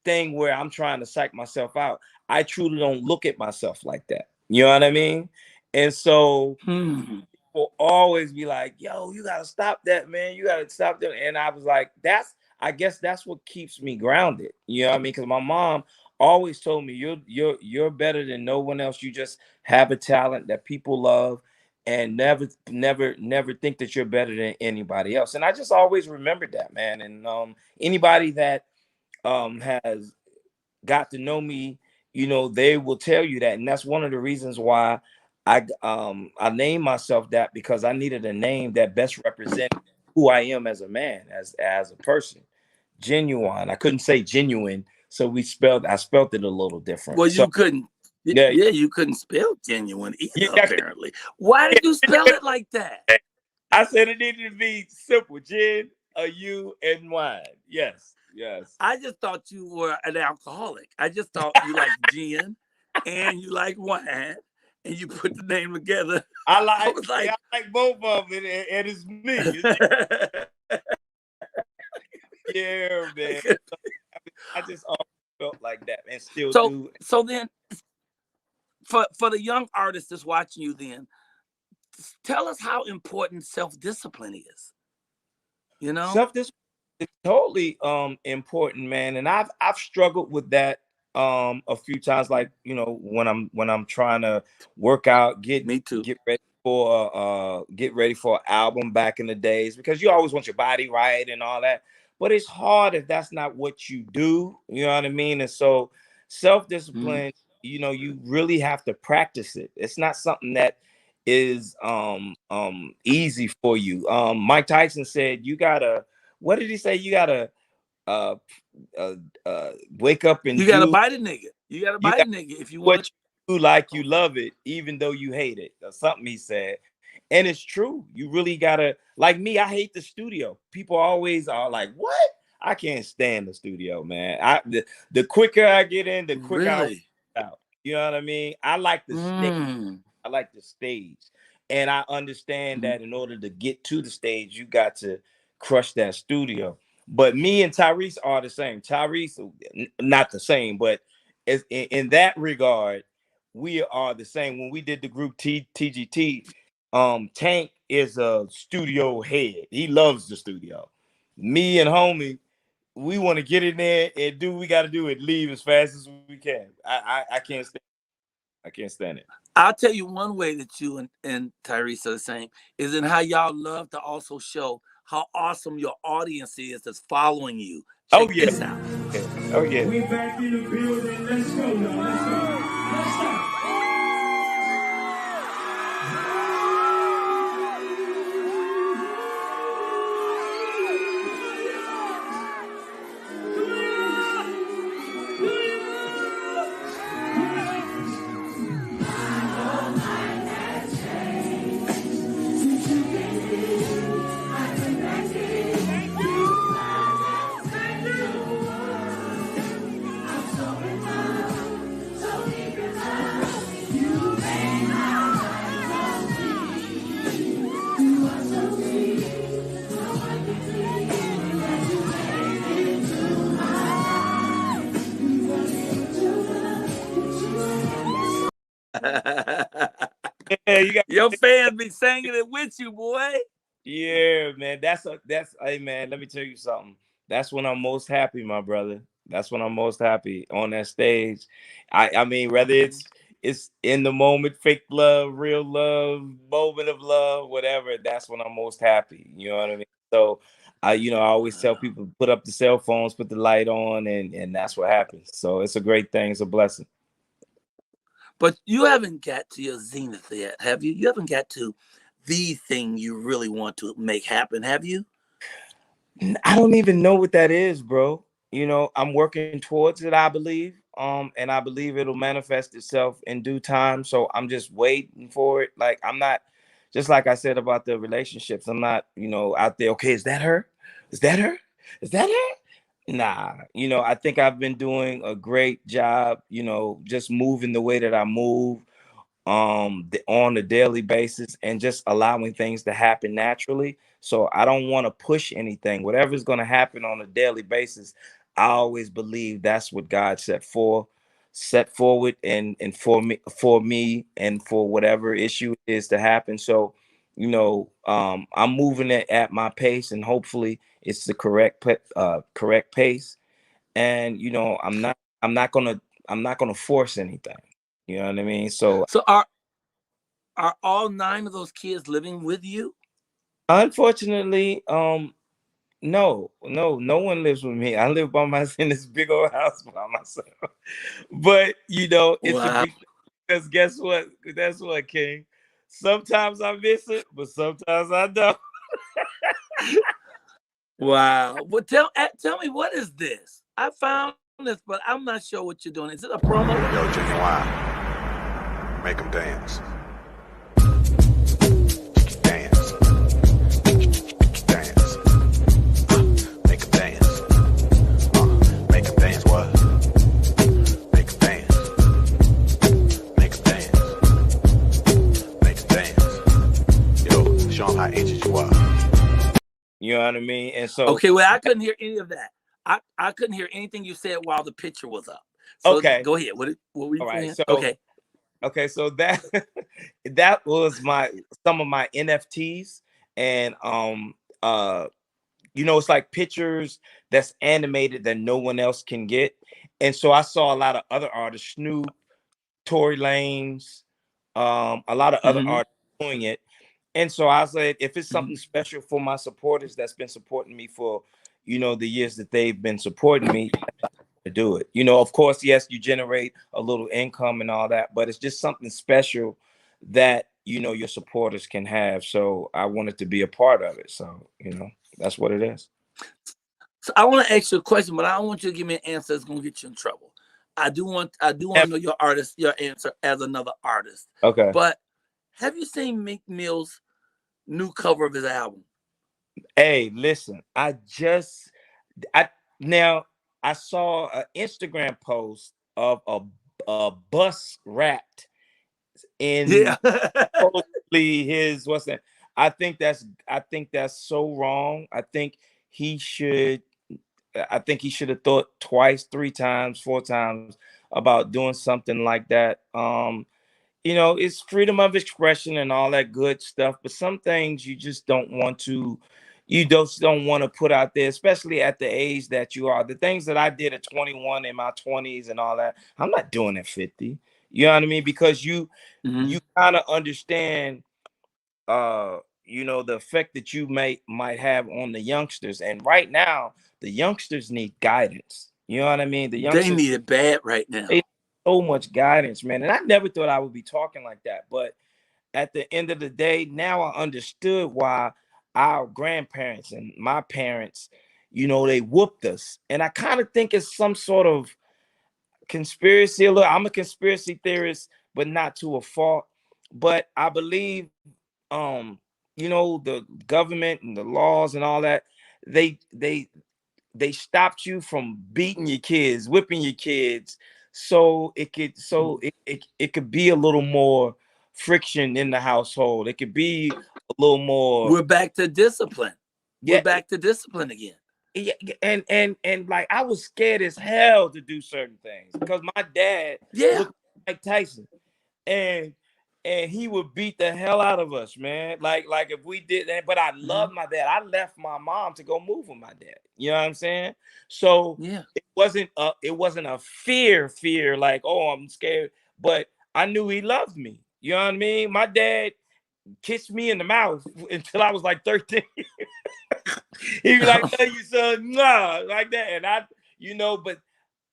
thing where I'm trying to psych myself out. I truly don't look at myself like that. You know what I mean? And so will always be like, yo, you gotta stop that, man. You gotta stop that. And I was like, I guess that's what keeps me grounded. You know what I mean? Because my mom always told me, you're better than no one else. You just have a talent that people love, and never think that you're better than anybody else. And I just always remembered that, man. And anybody that has got to know me, they will tell you that. And that's one of the reasons why I named myself that, because I needed a name that best represented who I am as a man, as a person. Ginuwine. I couldn't say genuine, so I spelled it a little different. Well, so, you couldn't. Yeah, you couldn't spell genuine either, yeah, apparently. Why did you spell it like that? I said it needed to be simple. Gin, a U, and wine. Yes. I just thought you were an alcoholic. I just thought you like gin and you like wine, and you put the name together. I like both of them, and it's me. Yeah, man. I just always felt like that, and still do. So then, for the young artist that's watching you, then tell us how important self-discipline is. You know, self-discipline is totally important, man. And I've struggled with that a few times, like, you know, when I'm trying to work out, get ready for an album back in the days, because you always want your body right and all that. But it's hard if that's not what you do. You know what I mean? And so self-discipline, you know, you really have to practice it. It's not something that is easy for you. Mike Tyson said you gotta, what did he say? You gotta uh wake up and you gotta bite a nigga. You gotta bite a nigga if you want what you do like you love it, even though you hate it, or something he said. And it's true. You really gotta, like me, I hate the studio. People always are like, what? I can't stand the studio, man. The quicker I get in, the quicker I out. You know what I mean? I like the stage. I like the stage. And I understand that in order to get to the stage, you got to crush that studio. But me and Tyrese are the same. Tyrese, not the same, but in that regard, we are the same. When we did the group TGT, Tank is a studio head. He loves the studio. Me and homie, we want to get in there and do what we got to do and leave as fast as we can. I can't stand it. I can't stand it. I'll tell you one way that you and Tyrese are the same is in how y'all love to also show how awesome your audience is that's following you. Check this out. Oh yeah. We back in the building. Let's go, y'all. Let's go. Let's go. Yeah, you got your fans be singing it with you, boy. Yeah, man. That's hey man, let me tell you something. That's when I'm most happy, my brother. That's when I'm most happy on that stage. I mean, whether it's in the moment, fake love, real love, moment of love, whatever, that's when I'm most happy. You know what I mean? So I always tell people, put up the cell phones, put the light on, and that's what happens. So it's a great thing, it's a blessing. But you haven't got to your zenith yet, have you? You haven't got to the thing you really want to make happen, have you? I don't even know what that is, bro. You know, I'm working towards it, I believe. And I believe it'll manifest itself in due time. So I'm just waiting for it. Like, I'm not, just like I said about the relationships, I'm not, out there, okay, is that her? Is that her? Is that her? Nah, I think I've been doing a great job, just moving the way that I move on a daily basis and just allowing things to happen naturally. So I don't want to push anything. Whatever's going to happen on a daily basis, I always believe that's what God set forward and for me and for whatever issue it is to happen. So I'm moving it at my pace, and hopefully it's the correct pace. And I'm not gonna force anything. You know what I mean? So are all 9 of those kids living with you? Unfortunately, no one lives with me. I live by myself in this big old house by myself. But it's a big, because guess what? That's what, King. Sometimes I miss it, but sometimes I don't. Wow. Well, tell me, what is this? I found this, but I'm not sure what you're doing. Is it a promo? Yo, Ginuwine. Make them dance. Dance. Dance. Make them dance. Make them dance, what? Make them dance. Make them dance. Make them dance. Yo, show them how ancient you are. You know what I mean? And so okay, well, I couldn't hear any of that. I couldn't hear anything you said while the picture was up. So okay, go ahead. What were you saying? So, okay. Okay, so that that was some of my NFTs, and it's like pictures that's animated that no one else can get. And so I saw a lot of other artists, Snoop, Tory Lanez, a lot of other artists doing it. And so I said, if it's something special for my supporters that's been supporting me for, the years that they've been supporting me, to do it. Of course, yes, you generate a little income and all that, but it's just something special that, your supporters can have. So I wanted to be a part of it. So, that's what it is. So I want to ask you a question, but I don't want you to give me an answer that's gonna get you in trouble. I do want to know your answer as another artist. Okay. But have you seen Meek Mill's new cover of his album? Hey, listen, I saw an Instagram post of a bus rat in supposedly his what's that? I think that's so wrong. I think he should have thought twice, 3 times, 4 times about doing something like that. It's freedom of expression and all that good stuff, but some things you just don't want to put out there, especially at the age that you are. The things that I did at 21 in my 20s and all that, I'm not doing at 50. You know what I mean? Because you kind of understand the effect that you might have on the youngsters. And right now, the youngsters need guidance. You know what I mean? The youngsters, they need it bad right now. They need so much guidance, man. And I never thought I would be talking like that. But at the end of the day, now I understood why our grandparents and my parents, they whooped us. And I kind of think it's some sort of conspiracy. I'm a conspiracy theorist, but not to a fault. But I believe the government and the laws and all that, they stopped you from beating your kids, whipping your kids, so it could be a little more friction in the household. It could be a little more. We're back to discipline. We're back to discipline again. Yeah, and like I was scared as hell to do certain things because my dad looked like Tyson, and he would beat the hell out of us, man. Like if we did that, but I love my dad. I left my mom to go move with my dad. You know what I'm saying? So it wasn't a fear like, oh, I'm scared, but I knew he loved me. You know what I mean? My dad kissed me in the mouth until I was like 13. He'd be like, "Love you, son," nah, like that, and but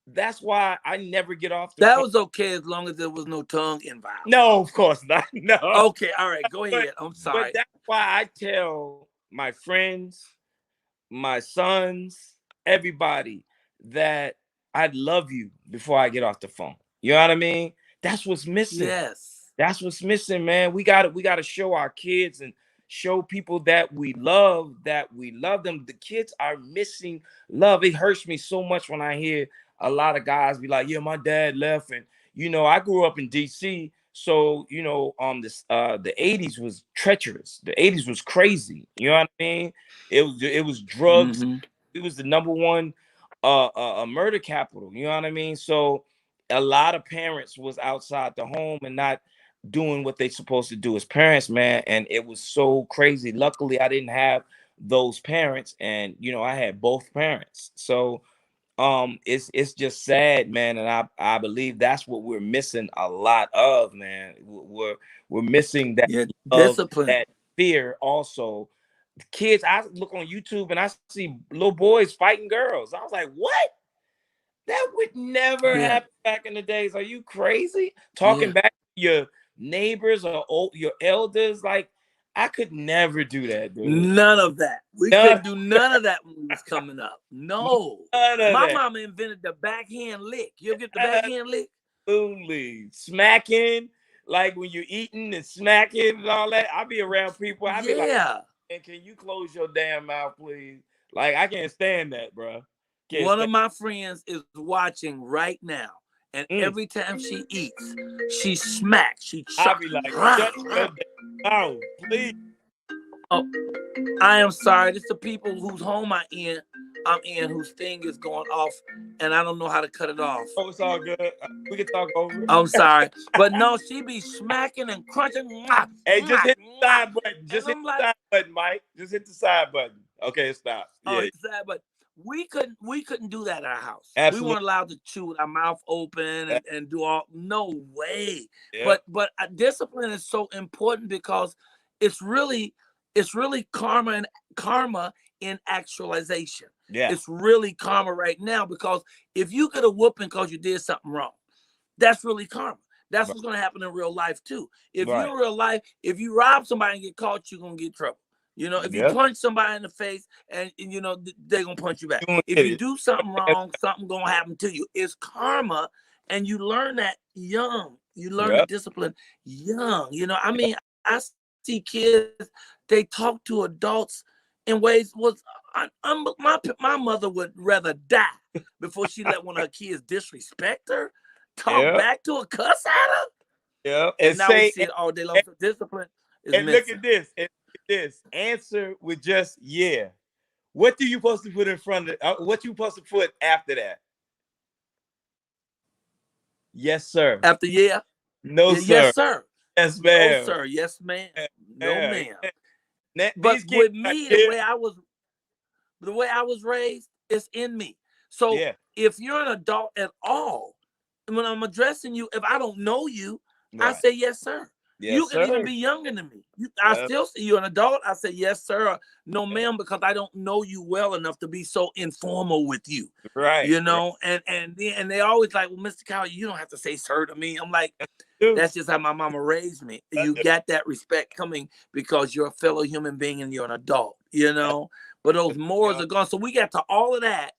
that's why I never get off the phone. Was okay as long as there was no tongue involved. No, of course not. No. Okay, all right, go ahead. I'm sorry. But that's why I tell my friends, my sons, everybody that I love you before I get off the phone. You know what I mean? That's what's missing. Yes. That's what's missing, man. We gotta show our kids and show people that we love them. The kids are missing love. It hurts me so much when I hear a lot of guys be like, yeah, my dad left. And I grew up in DC, so the 80s was treacherous. The 80s was crazy. You know what I mean? It was drugs. It was the number one murder capital. You know what I mean? So a lot of parents was outside the home and not doing what they supposed to do as parents, man. And it was so crazy. Luckily, I didn't have those parents, and I had both parents. So it's just sad, man. And I believe that's what we're missing a lot of, man. We're missing that discipline, that fear. Also, kids, I look on YouTube and I see little boys fighting girls. I was like, what? That would never happen back in the days. Are you crazy? Talking back to your neighbors or your elders, like I could never do that, dude. None of that. We couldn't do none of that when we was coming up. No. My mama invented the backhand lick. You ever get the backhand lick? Absolutely. Smacking, like when you're eating and smacking and all that. I be around people. I be like, and can you close your damn mouth, please? Like I can't stand that, bro. One of my friends is watching right now. And every time she eats, she smacks. She chops. I'll be like, shut your mouth, please. Oh, I am sorry. It's the people whose home I in. I'm in whose thing is going off, and I don't know how to cut it off. Oh, it's all good. We can talk over it. I'm sorry, but no, she be smacking and crunching. Hey, just hit the side button. Just hit the side button, Mike. Just hit the side button. Okay, stop. Oh, it's sad, but we couldn't do that at our house. Absolutely. We weren't allowed to chew with our mouth open and do all. No way. Yeah. But discipline is so important because it's really karma in actualization. Yeah. It's really karma right now, because if you get a whooping because you did something wrong, that's really karma. That's what's going to happen in real life too. If you're in real life, if you rob somebody and get caught, you're going to get trouble. You know, if you punch somebody in the face and you know, they're going to punch you back. If you do something wrong, something going to happen to you. It's karma. And you learn that young. You learn the discipline young. You know, I mean, I see kids, they talk to adults in ways my mother would rather die before she let one of her kids disrespect her, talk back to her, cuss at her. Yeah. And now we see it all day long. So discipline is missing. Look at this. This answer with just what do you supposed to put in front of what you supposed to put after that? Yes, sir. After no, sir. Yes, sir. Yes, ma'am. No, sir. Yes, ma'am. No, ma'am. But with me, the way I was raised, it's in me. So if you're an adult at all, when I'm addressing you, if I don't know you, I say yes, sir. Yes, you can even be younger than me. I still see you an adult. I say yes, sir. No, ma'am, because I don't know you well enough to be so informal with you. Right. You know, and they always like, well, Mr. Colyar, you don't have to say sir to me. I'm like, that's just how my mama raised me. You got that respect coming because you're a fellow human being and you're an adult, you know. But those morals are gone. So we got to all of that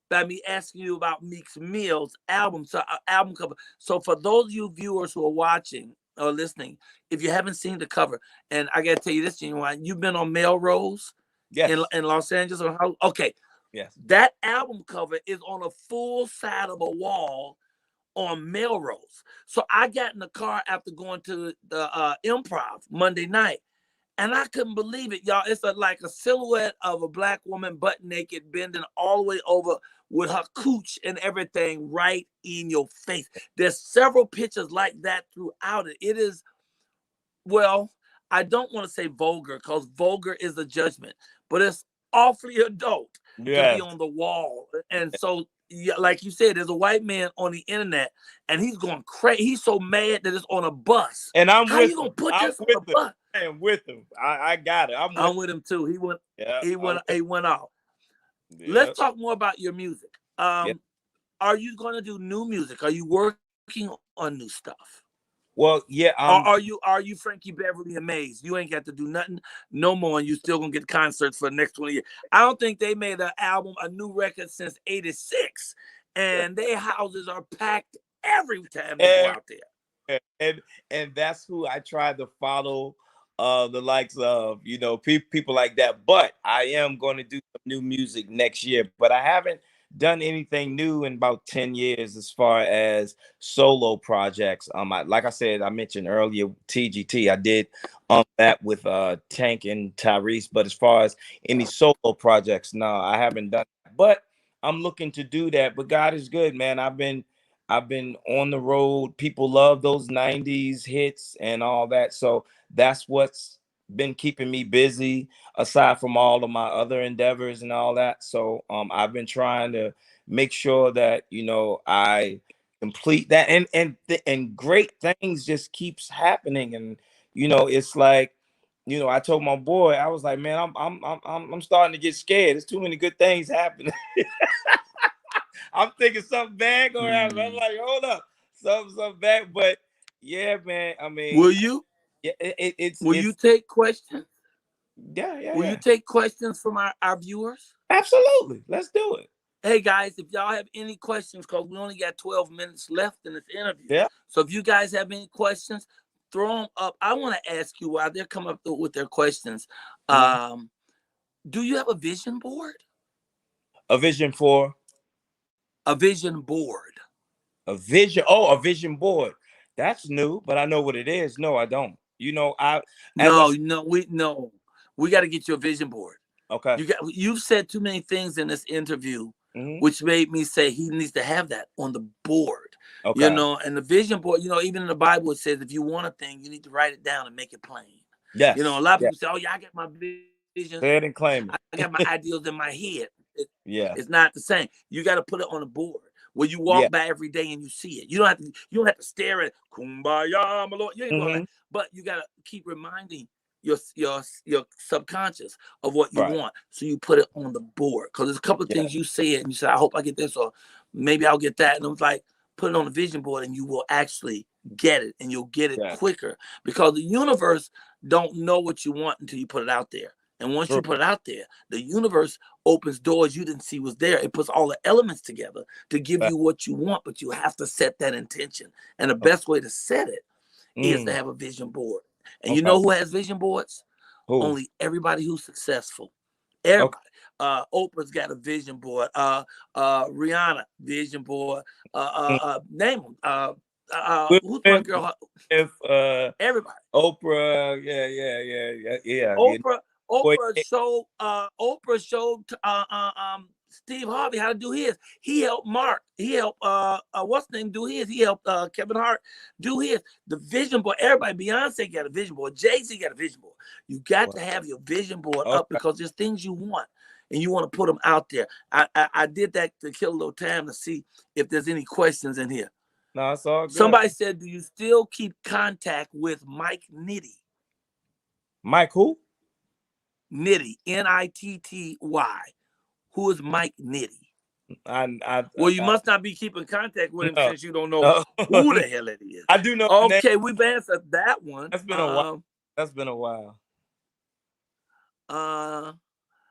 by me asking you about Meek's Mill's album cover. So for those of you viewers who are watching or listening, if you haven't seen the cover, and I gotta tell you this, Ginuwine, you've been on Melrose in Los Angeles, or how? Okay, yes, that album cover is on a full side of a wall on Melrose. So I got in the car after going to the Improv Monday night, and I couldn't believe it, y'all. It's like a silhouette of a black woman butt naked, bending all the way over with her cooch and everything right in your face. There's several pictures like that throughout it. It is, well, I don't want to say vulgar because vulgar is a judgment, but it's awfully adult to be on the wall. And so, like you said, there's a white man on the internet and he's going crazy. He's so mad that it's on a bus. And I'm How with you gonna him. put I'm this on a with him. bus? I am with him. I got it. I'm with him too. He went off. Yeah. Let's talk more about your music. Are you going to do new music? Are you working on new stuff? Well, yeah. Are you Frankie Beverly and Maze? You ain't got to do nothing no more, and you still gonna get concerts for the next 20 years. I don't think they made an album, a new record since '86, and their houses are packed every time they go out there. And that's who I try to follow. The likes of, you know, people like that. But I am going to do some new music next year. But I haven't done anything new in about 10 years as far as solo projects. Like I said, I mentioned earlier, TGT. I did that with Tank and Tyrese. But as far as any solo projects, no, I haven't done that. But I'm looking to do that. But God is good, man. I've been on the road. People love those 90s hits and all that. So that's what's been keeping me busy aside from all of my other endeavors and all that. So I've been trying to make sure that, you know, I complete that and great things just keeps happening. And, you know, it's like, you know, I told my boy, I was like, man, I'm starting to get scared. There's too many good things happening. I'm thinking something bad gonna happen. I'm like, hold up, something bad. But yeah, man. I mean, will you? Yeah, Will you take questions? Yeah. Will you take questions from our viewers? Absolutely. Let's do it. Hey guys, if y'all have any questions, because we only got 12 minutes left in this interview. Yeah. So if you guys have any questions, throw them up. I want to ask you while they're coming up with their questions. Do you have a vision board? A vision for? A vision board. A vision. Oh, a vision board. That's new, but I know what it is. No, I don't. You know, we got to get you a vision board. Okay. You've said too many things in this interview, Mm-hmm. which made me say he needs to have that on the board. Okay. You know, and the vision board, you know, even in the Bible it says if you want a thing, you need to write it down and make it plain. Yes. You know, a lot of people say, "Oh yeah, I got my vision. Say it and claim it. I got my ideals in my head." Yeah. It's not the same. You got to put it on the board where you walk Yeah. by every day and you see it. You don't have to stare at Kumbaya, my Lord. You ain't doing that. But you got to keep reminding your subconscious of what you want. So you put it on the board. Because there's a couple of things you said and you said, I hope I get this, or maybe I'll get that. And I was like, put it on the vision board and you will actually get it, and you'll get it quicker, because the universe don't know what you want until you put it out there. And once you put it out there, the universe opens doors you didn't see was there. It puts all the elements together to give you what you want, but you have to set that intention. And the best way to set it is to have a vision board. And you know who has vision boards? Who? Only everybody who's successful. Everybody. Oprah's got a vision board. Rihanna, vision board. Name them. Who's my girl? Everybody. Oprah, yeah. Oprah showed Steve Harvey how to do his. He helped Mark. He helped what's his name do his. He helped Kevin Hart do his. The vision board. Everybody. Beyonce got a vision board. Jay-Z got a vision board. You got to have your vision board up, because there's things you want and you want to put them out there. I did that to kill a little time to see if there's any questions in here. No, it's all good. Somebody said, do you still keep contact with Mike Nitty? Mike who? Nitty, Nitty. Who is Mike Nitty? Well, you must not be keeping contact with him since you don't know who the hell it is. I do know. Okay, we've answered that one. That's been a while. That's been a while.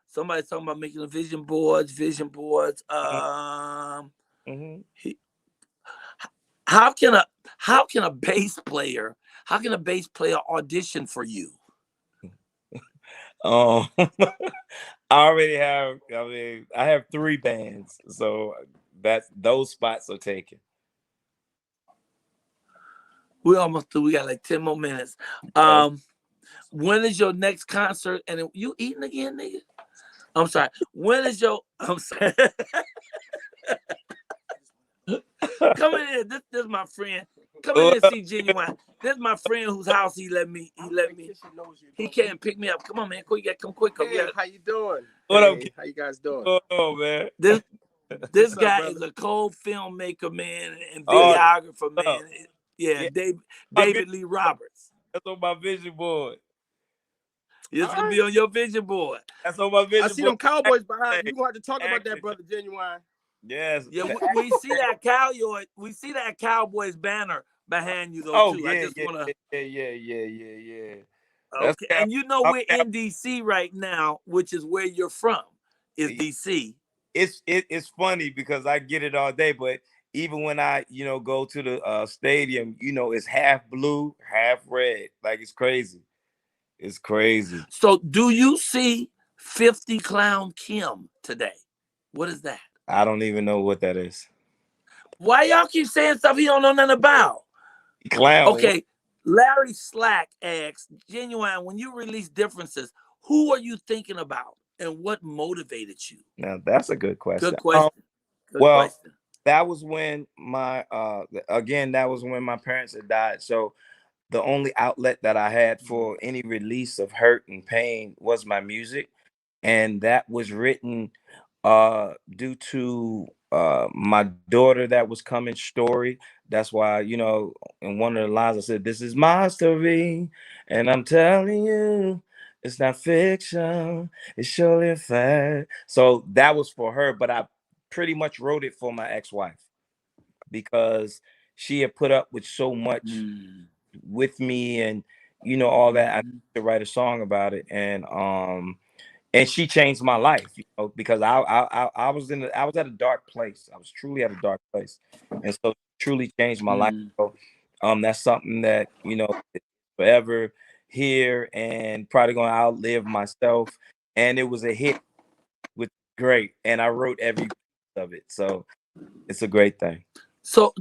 Somebody's talking about making vision boards. How can a bass player audition for you? I already have. I mean, I have 3 bands, so those spots are taken. We almost through. We got like 10 more minutes. When is your next concert? And you eating again, nigga? I'm sorry. When is your? I'm sorry. Come in here. This is my friend. Come in here and see Ginuwine. This is my friend whose house he let me. He can't pick me up. Come on, man. Quick, you gotta come quick. Hey, how you doing? What up? How you guys doing? Oh man. This guy is a cold filmmaker, man, and videographer, man. Yeah, David Lee Roberts. That's on my vision board. It's gonna be on your vision board. That's on my vision board. I see them Cowboys behind you. You want to talk about that, brother Ginuwine? Yes. Yeah, we see that Cowboys banner behind you though too. Yeah, I just wanna. Yeah. Okay, and you know we're in DC right now, which is where you're from. Is DC. It's funny because I get it all day, but even when I go to the stadium, it's half blue, half red. Like it's crazy. It's crazy. So do you see 50 Clown Kim today? What is that? I don't even know what that is. Why y'all keep saying stuff he don't know nothing about? Clown. Okay, Larry Slack asks, Ginuwine, when you release Differences, who are you thinking about and what motivated you? Now that's a good question. Good question. Good question. That was when my parents had died. So the only outlet that I had for any release of hurt and pain was my music. And that was written due to my daughter that was coming story. That's why, in one of the lines I said, this is my story, and I'm telling you, it's not fiction, it's surely a fact. So that was for her, but I pretty much wrote it for my ex-wife because she had put up with so much with me and all that. I had to write a song about it, and she changed my life, because I was at a dark place. I was truly at a dark place, and so truly changed my life. So, that's something that is forever here and probably going to outlive myself. And it was a hit with great, and I wrote every piece of it, so it's a great thing. So,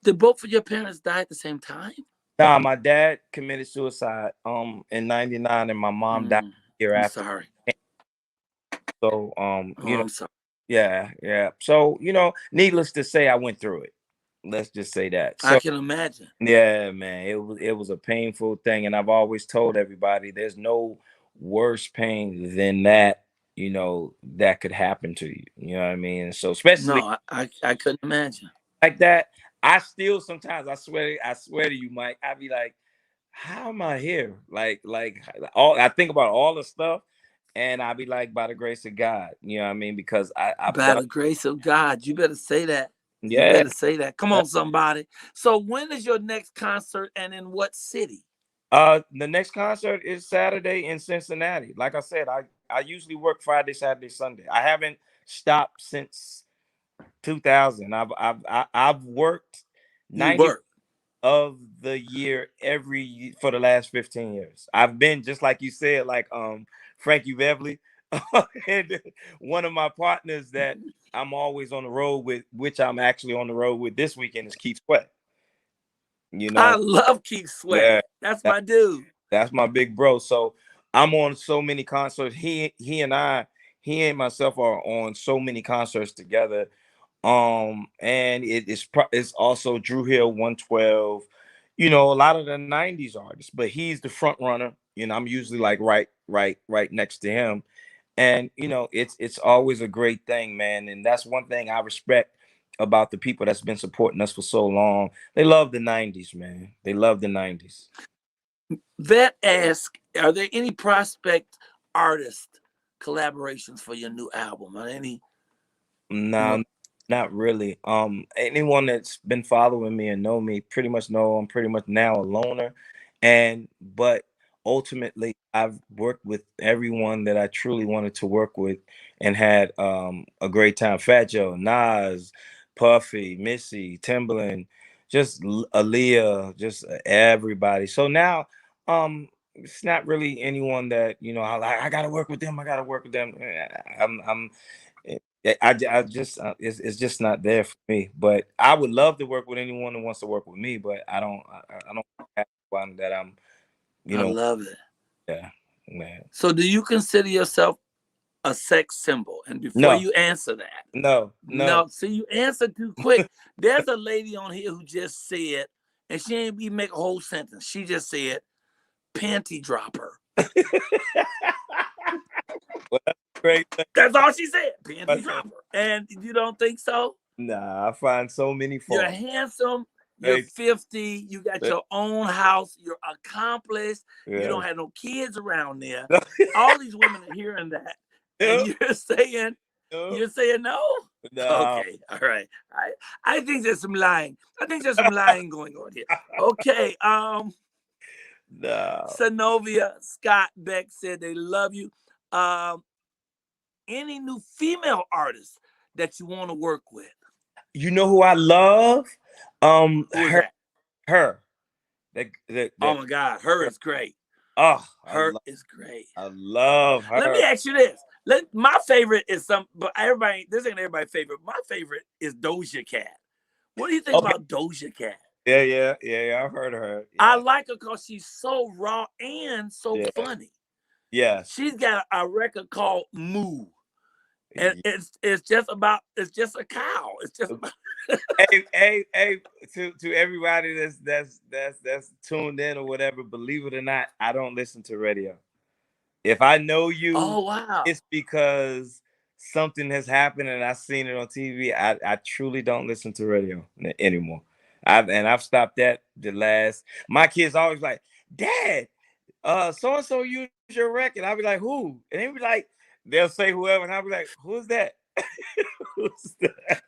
did both of your parents die at the same time? Nah, my dad committed suicide in '99, and my mom died a year after. Sorry. So I'm sorry. yeah. So needless to say, I went through it. Let's just say that. I So can imagine. yeah, man, it was a painful thing, and I've always told everybody there's no worse pain than that. That could happen to you. You know what I mean? So especially No, I couldn't imagine. like that, I still sometimes I swear to you, Mike, I be like, how am I here? Like all I think about all the stuff, and I be like, by the grace of God, you know what I mean? Because I've By done the grace of God, you better say that. You yeah. better say that. Come on, somebody. So when is your next concert and in what city? The next concert is Saturday in Cincinnati. Like I said, I usually work Friday, Saturday, Sunday. I haven't stopped since 2000. I've worked You 90 work. of the year for the last 15 years. I've been just like you said, like Frankie Beverly, and one of my partners that I'm always on the road with, which I'm actually on the road with this weekend, is Keith Sweat. I love Keith Sweat. Yeah, That's that, my dude. that's my big bro. So I'm on so many concerts. He and myself are on so many concerts together. And it's also Drew Hill 112, a lot of the 90s artists, but he's the front runner. I'm usually like right next to him. And it's always a great thing, man. And that's one thing I respect about the people that's been supporting us for so long. They love the 90s, man. They love the 90s. Vet asks, are there any prospect artist collaborations for your new album? Or any? No, not really. Anyone that's been following me and know me pretty much know I'm pretty much now a loner. But ultimately I've worked with everyone that I truly wanted to work with and had a great time. Fat Joe, Nas, Puffy, Missy, Timbaland, just Aaliyah, just everybody. So now it's not really anyone that I gotta work with them. I gotta work with them. I'm I just it's just not there for me. But I would love to work with anyone who wants to work with me. But I don't have one that I'm I love it. yeah, man. So do you consider yourself a sex symbol? And before No, you answer that, no. no, see, you answered too quick. There's a lady on here who just said, and she ain't even make a whole sentence. She just said, panty dropper. Well, that's great. That's all she said, panty dropper. And you don't think so? Nah, I find so many You're faults. handsome. You're Thank 50. You got you. your own house. You're accomplished. You Yeah. don't have no kids around there. All these women are hearing that, and Yeah. you're saying no. No. Okay, all right. I think there's some lying. I think there's some lying going on here. Okay. No. Synovia Scott Beck said they love you. Any new female artists that you want to work with? You know who I love? Who is that? Her. Oh my God, her is great. Oh, Her is great. I love her. Let me ask you this. My favorite is but this ain't everybody's favorite. My favorite is Doja Cat. What do you think about Doja Cat? Yeah. I've heard of her. Yeah. I like her because she's so raw and so funny. Yes. She's got a record called Moo. And it's just a cow. It's just about hey, to everybody that's tuned in or whatever, believe it or not, I don't listen to radio. If I know you, oh wow. it's because something has happened and I've seen it on TV. I truly don't listen to radio anymore. I've stopped that my kids always like, Dad, so and so use your record. I'll be like, who? And they be like, they'll say whoever, and I'll be like, who's that? Who's that?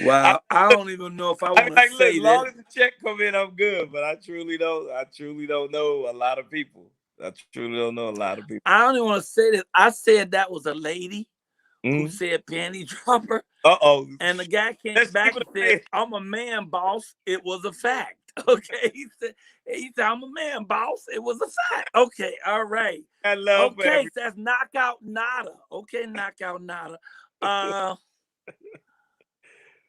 Wow, I don't even know if I want to say as long as the check come in, I'm good. But I truly don't know a lot of people. I truly don't know a lot of people. I don't even want to say this. I said that was a lady who said panty dropper. And the guy came back and said, I'm a man, boss. It was a fact. Okay. He said, I'm a man, boss. It was a fact. Okay. All right. I love okay, so that's Knockout Nada. Okay, Knockout Nada.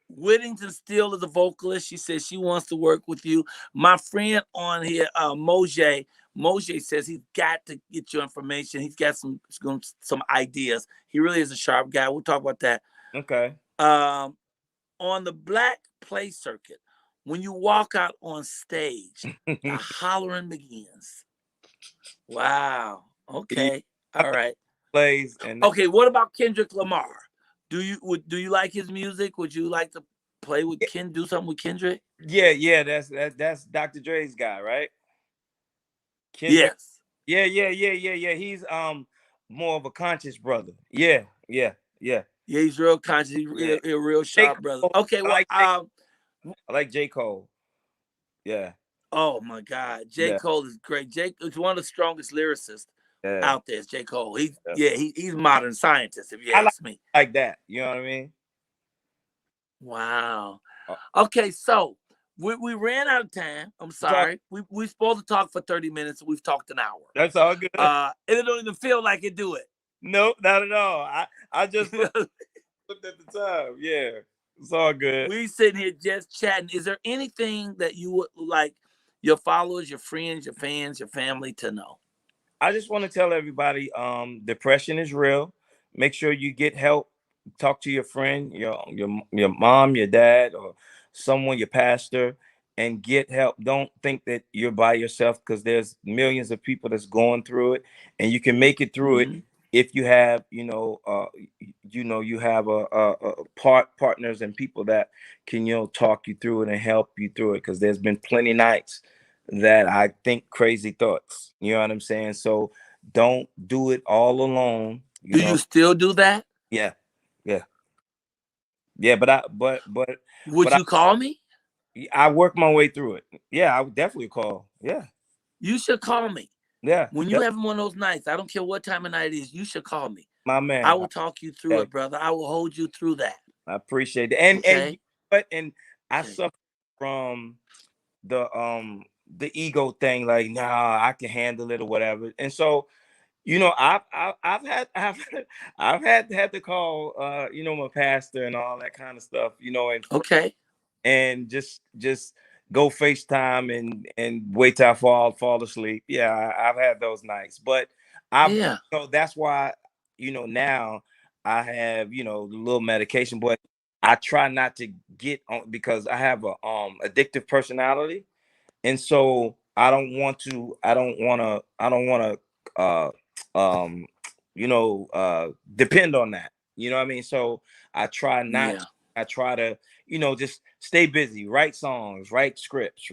Whittington Steele is a vocalist. She says she wants to work with you. My friend on here, Mojay Moshe says he's got to get your information. He's got some ideas. He really is a sharp guy. We'll talk about that. Okay. On the black play circuit, when you walk out on stage, the hollering begins. Wow. Okay. All right. Plays and okay. What about Kendrick Lamar? Do you like his music? Would you like to play with do something with Kendrick? Yeah. That's Dr. Dre's guy, right? Kendrick? Yes. Yeah. He's more of a conscious brother. Yeah. Yeah, he's real conscious. He's a real sharp brother. Okay, well, I like J. Cole. Yeah. Oh my God, J. Cole is great. J. is one of the strongest lyricists out there. Is J. Cole. He's modern scientist. If you ask me, like that. You know what I mean? Wow. Okay, so we ran out of time. I'm sorry. We supposed to talk for 30 minutes. We've talked an hour. That's all good. And it don't even feel like it. Do it. Nope, not at all. I just looked at the time. Yeah, it's all good. We sitting here just chatting. Is there anything that you would like your followers, your friends, your fans, your family to know? I just want to tell everybody, depression is real. Make sure you get help. Talk to your friend, your mom, your dad, or someone, your pastor, and get help. Don't think that you're by yourself, because there's millions of people that's going through it, and you can make it through it if you have, you have partners and people that can, talk you through it and help you through it. Because there's been plenty nights that I think crazy thoughts. You know what I'm saying? So don't do it all alone. Do you still do that? Yeah. But would you call me? I work my way through it. Yeah, I would definitely call. Yeah. You should call me. Yeah. When you have one of those nights, I don't care what time of night it is, you should call me. My man. I will talk you through it, brother. I will hold you through that. I appreciate it. And I suffer from the ego thing, like, nah, I can handle it or whatever. And so, I've had to call my pastor and all that kind of stuff, and just go FaceTime and wait till I fall asleep. Yeah, I've had those nights, but that's why now I have the little medication, but I try not to get on, because I have a addictive personality, and so I don't want to depend on that. You know what I mean? So I try not. Yeah. I try to, just stay busy, write songs, write scripts,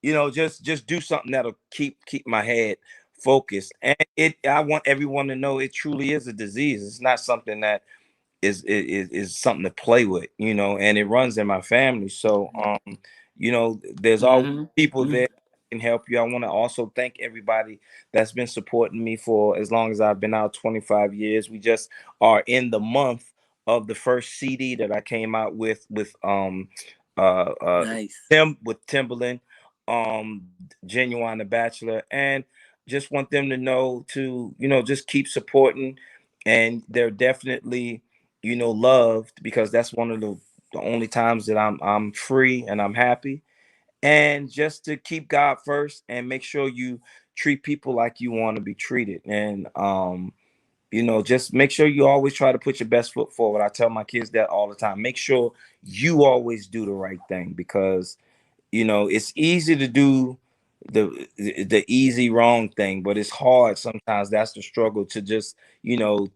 just do something that'll keep my head focused. And I want everyone to know it truly is a disease. It's not something that is something to play with, and it runs in my family. So, there's always people there can help you. I want to also thank everybody that's been supporting me for as long as I've been out, 25 years. We just are in the month of the first CD that I came out with nice. with Timbaland, Ginuwine the Bachelor, and just want them to know to just keep supporting, and they're definitely loved, because that's one of the only times that I'm free and I'm happy. And just to keep God first and make sure you treat people like you want to be treated. And, just make sure you always try to put your best foot forward. I tell my kids that all the time. Make sure you always do the right thing, because, it's easy to do the easy wrong thing, but it's hard sometimes. That's the struggle, to just,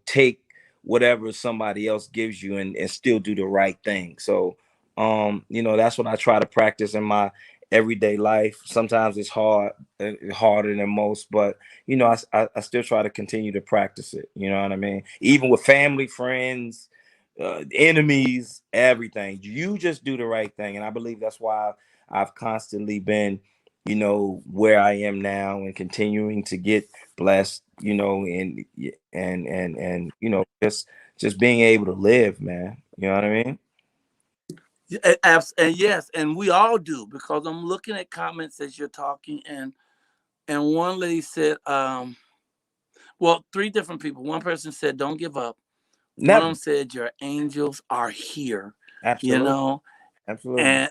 take whatever somebody else gives you and still do the right thing. So, that's what I try to practice in my everyday life. Sometimes it's harder than most, but I still try to continue to practice it. You know what I mean? Even with family, friends, enemies, everything, you just do the right thing. And I believe that's why I've constantly been, where I am now, and continuing to get blessed, and just being able to live, man. You know what I mean? And yes, and we all do, because I'm looking at comments as you're talking, and one lady said, three different people. One person said, "Don't give up." Never. One of them said, "Your angels are here." Absolutely. Absolutely.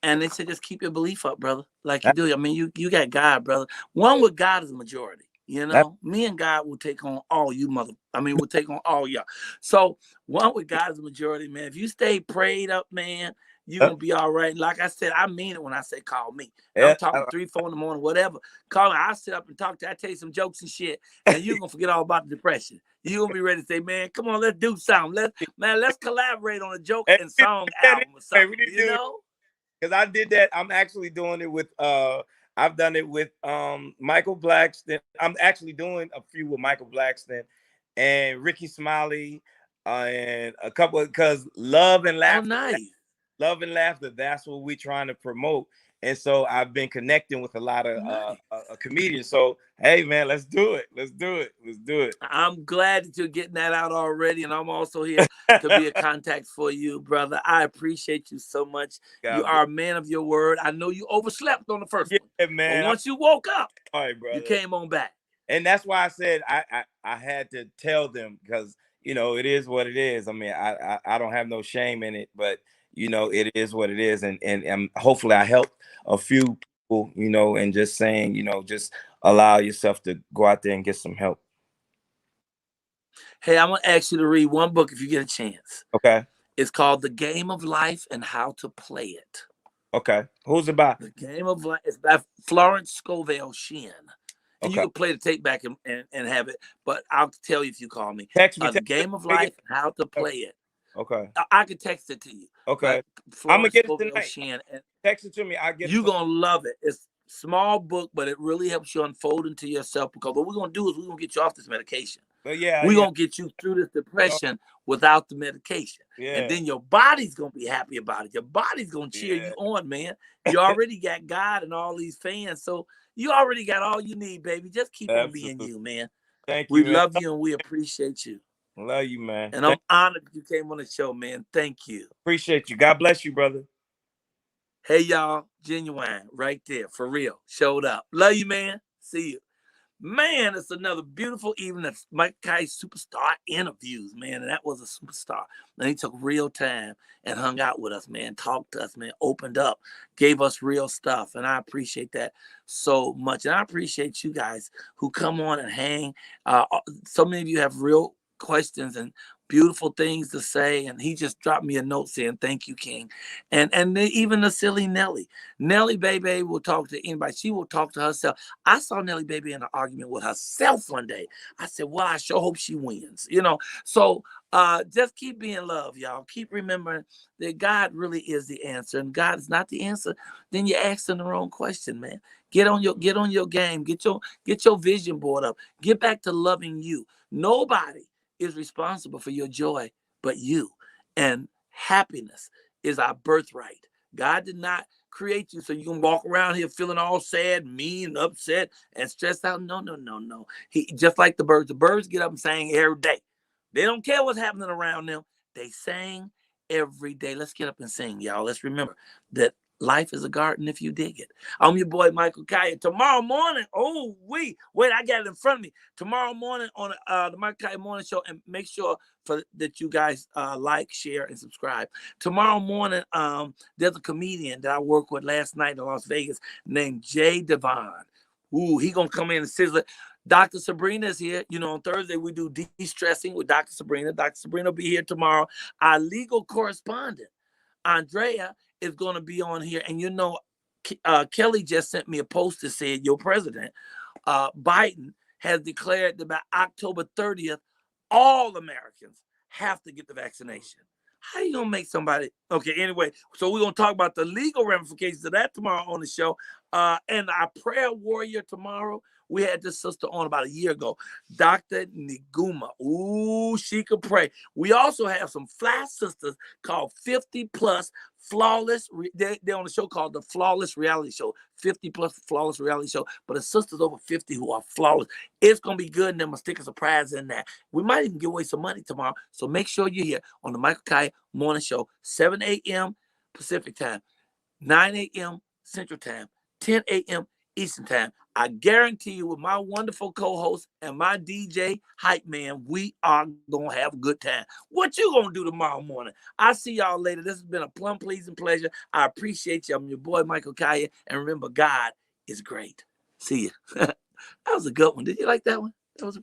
And they said, just keep your belief up, brother, like you do. I mean, you got God, brother. One with God is a majority. You know, me and God will take on all you we'll take on all y'all. So one with God is a majority, man. If you stay prayed up, man, you're going to be all right. Like I said, I mean it when I say call me. I'm talking 3, 4 in the morning, whatever. Call me. I'll sit up and talk to you. I tell you some jokes and shit, and you're going to forget all about the depression. You're going to be ready to say, man, come on, let's do something. Let's collaborate on a joke and song album or something, you know? Because I did that. I'm actually doing it with I've done it with Michael Blackston. I'm actually doing a few with Michael Blackston and Ricky Smiley and a couple, because love and laughter. Oh, nice. Love and laughter, that's what we're trying to promote. And so I've been connecting with a lot of comedians. So hey man, let's do it. Let's do it. Let's do it. I'm glad that you're getting that out already, and I'm also here to be a contact for you, brother. I appreciate you so much. You are a man of your word. I know you overslept on the first one, man. But once you woke up, all right, brother, you came on back. And that's why I said I had to tell them, because you know it is what it is. I mean, I don't have no shame in it, but you know it is what it is, and hopefully I help a few people, you know, and just saying, you know, just allow yourself to go out there and get some help. Hey, I'm gonna ask you to read one book if you get a chance. Okay. It's called The Game of Life and How to Play It. Okay. Who's it by? The Game of Life. It's by Florence Scovel Shinn. And okay. You can play the tape back and have it, but I'll tell you if you call me. Text me. The Game of Life and How to Play It. Okay. I can text it to you. Okay. I'm gonna get it tonight. Text it to me. I get it. You're gonna love it. It's a small book, but it really helps you unfold into yourself, because what we're gonna do is we're gonna get you off this medication. We're gonna get you through this depression without the medication. And then your body's gonna be happy about it. Your body's gonna cheer you on, man. You already got God and all these fans, so you already got all you need, baby. Just keep on being you, man. Thank you. We love you and we appreciate you. Love you, man. And I'm honored that you came on the show, man. Thank you. Appreciate you. God bless you, brother. Hey, y'all. Ginuwine right there. For real. Showed up. Love you, man. See you. Man, it's another beautiful evening of Mike Kai's Superstar interviews, man. And that was a superstar. And he took real time and hung out with us, man. Talked to us, man. Opened up. Gave us real stuff. And I appreciate that so much. And I appreciate you guys who come on and hang. So many of you have real questions and beautiful things to say, and he just dropped me a note saying thank you, King. And even the silly Nelly baby will talk to anybody. She will talk to herself. I saw Nelly baby in an argument with herself one day. I said, well, I sure hope she wins, you know. So just keep being love, y'all. Keep remembering that God really is the answer, and God is not the answer. Then you're asking the wrong question, man. Get on your game. Get your vision board up. Get back to loving you. Nobody is responsible for your joy but you, and happiness is our birthright. God did not create you so you can walk around here feeling all sad, mean, upset, and stressed out. No. He just like the birds get up and sing every day. They don't care what's happening around them. They sing every day. Let's get up and sing, y'all. Let's remember that life is a garden if you dig it. I'm your boy, Michael Colyar. Tomorrow morning, wait, I got it in front of me. Tomorrow morning on the Michael Colyar Morning Show, and make sure that you guys like, share, and subscribe. Tomorrow morning, there's a comedian that I worked with last night in Las Vegas named Jay Devon. He gonna come in and sizzle. Dr. Sabrina is here. You know, on Thursday, we do de-stressing with Dr. Sabrina. Dr. Sabrina will be here tomorrow. Our legal correspondent, Andrea, is going to be on here. And you know, Kelly just sent me a post that said your president, Biden, has declared that by October 30th, all Americans have to get the vaccination. How you gonna make somebody? Okay, anyway, so we're gonna talk about the legal ramifications of that tomorrow on the show. And our prayer warrior tomorrow, we had this sister on about a year ago, Dr. Niguma. Ooh, she could pray. We also have some flash sisters called 50 Plus Flawless. They're on a show called The Flawless Reality Show. 50 Plus Flawless Reality Show. But the sisters over 50 who are flawless. It's going to be good, and they're going to stick a surprise in that. We might even give away some money tomorrow. So make sure you're here on the Michael Colyar Morning Show, 7 a.m. Pacific Time, 9 a.m. Central Time, 10 a.m. Eastern time. I guarantee you, with my wonderful co-host and my DJ hype man, we are gonna have a good time. What you gonna do tomorrow morning? I'll see y'all later. This has been a plum pleasing pleasure. I appreciate you. I'm your boy Michael Colyar, and remember, God is great. See you. That was a good one. Did you like that one? That was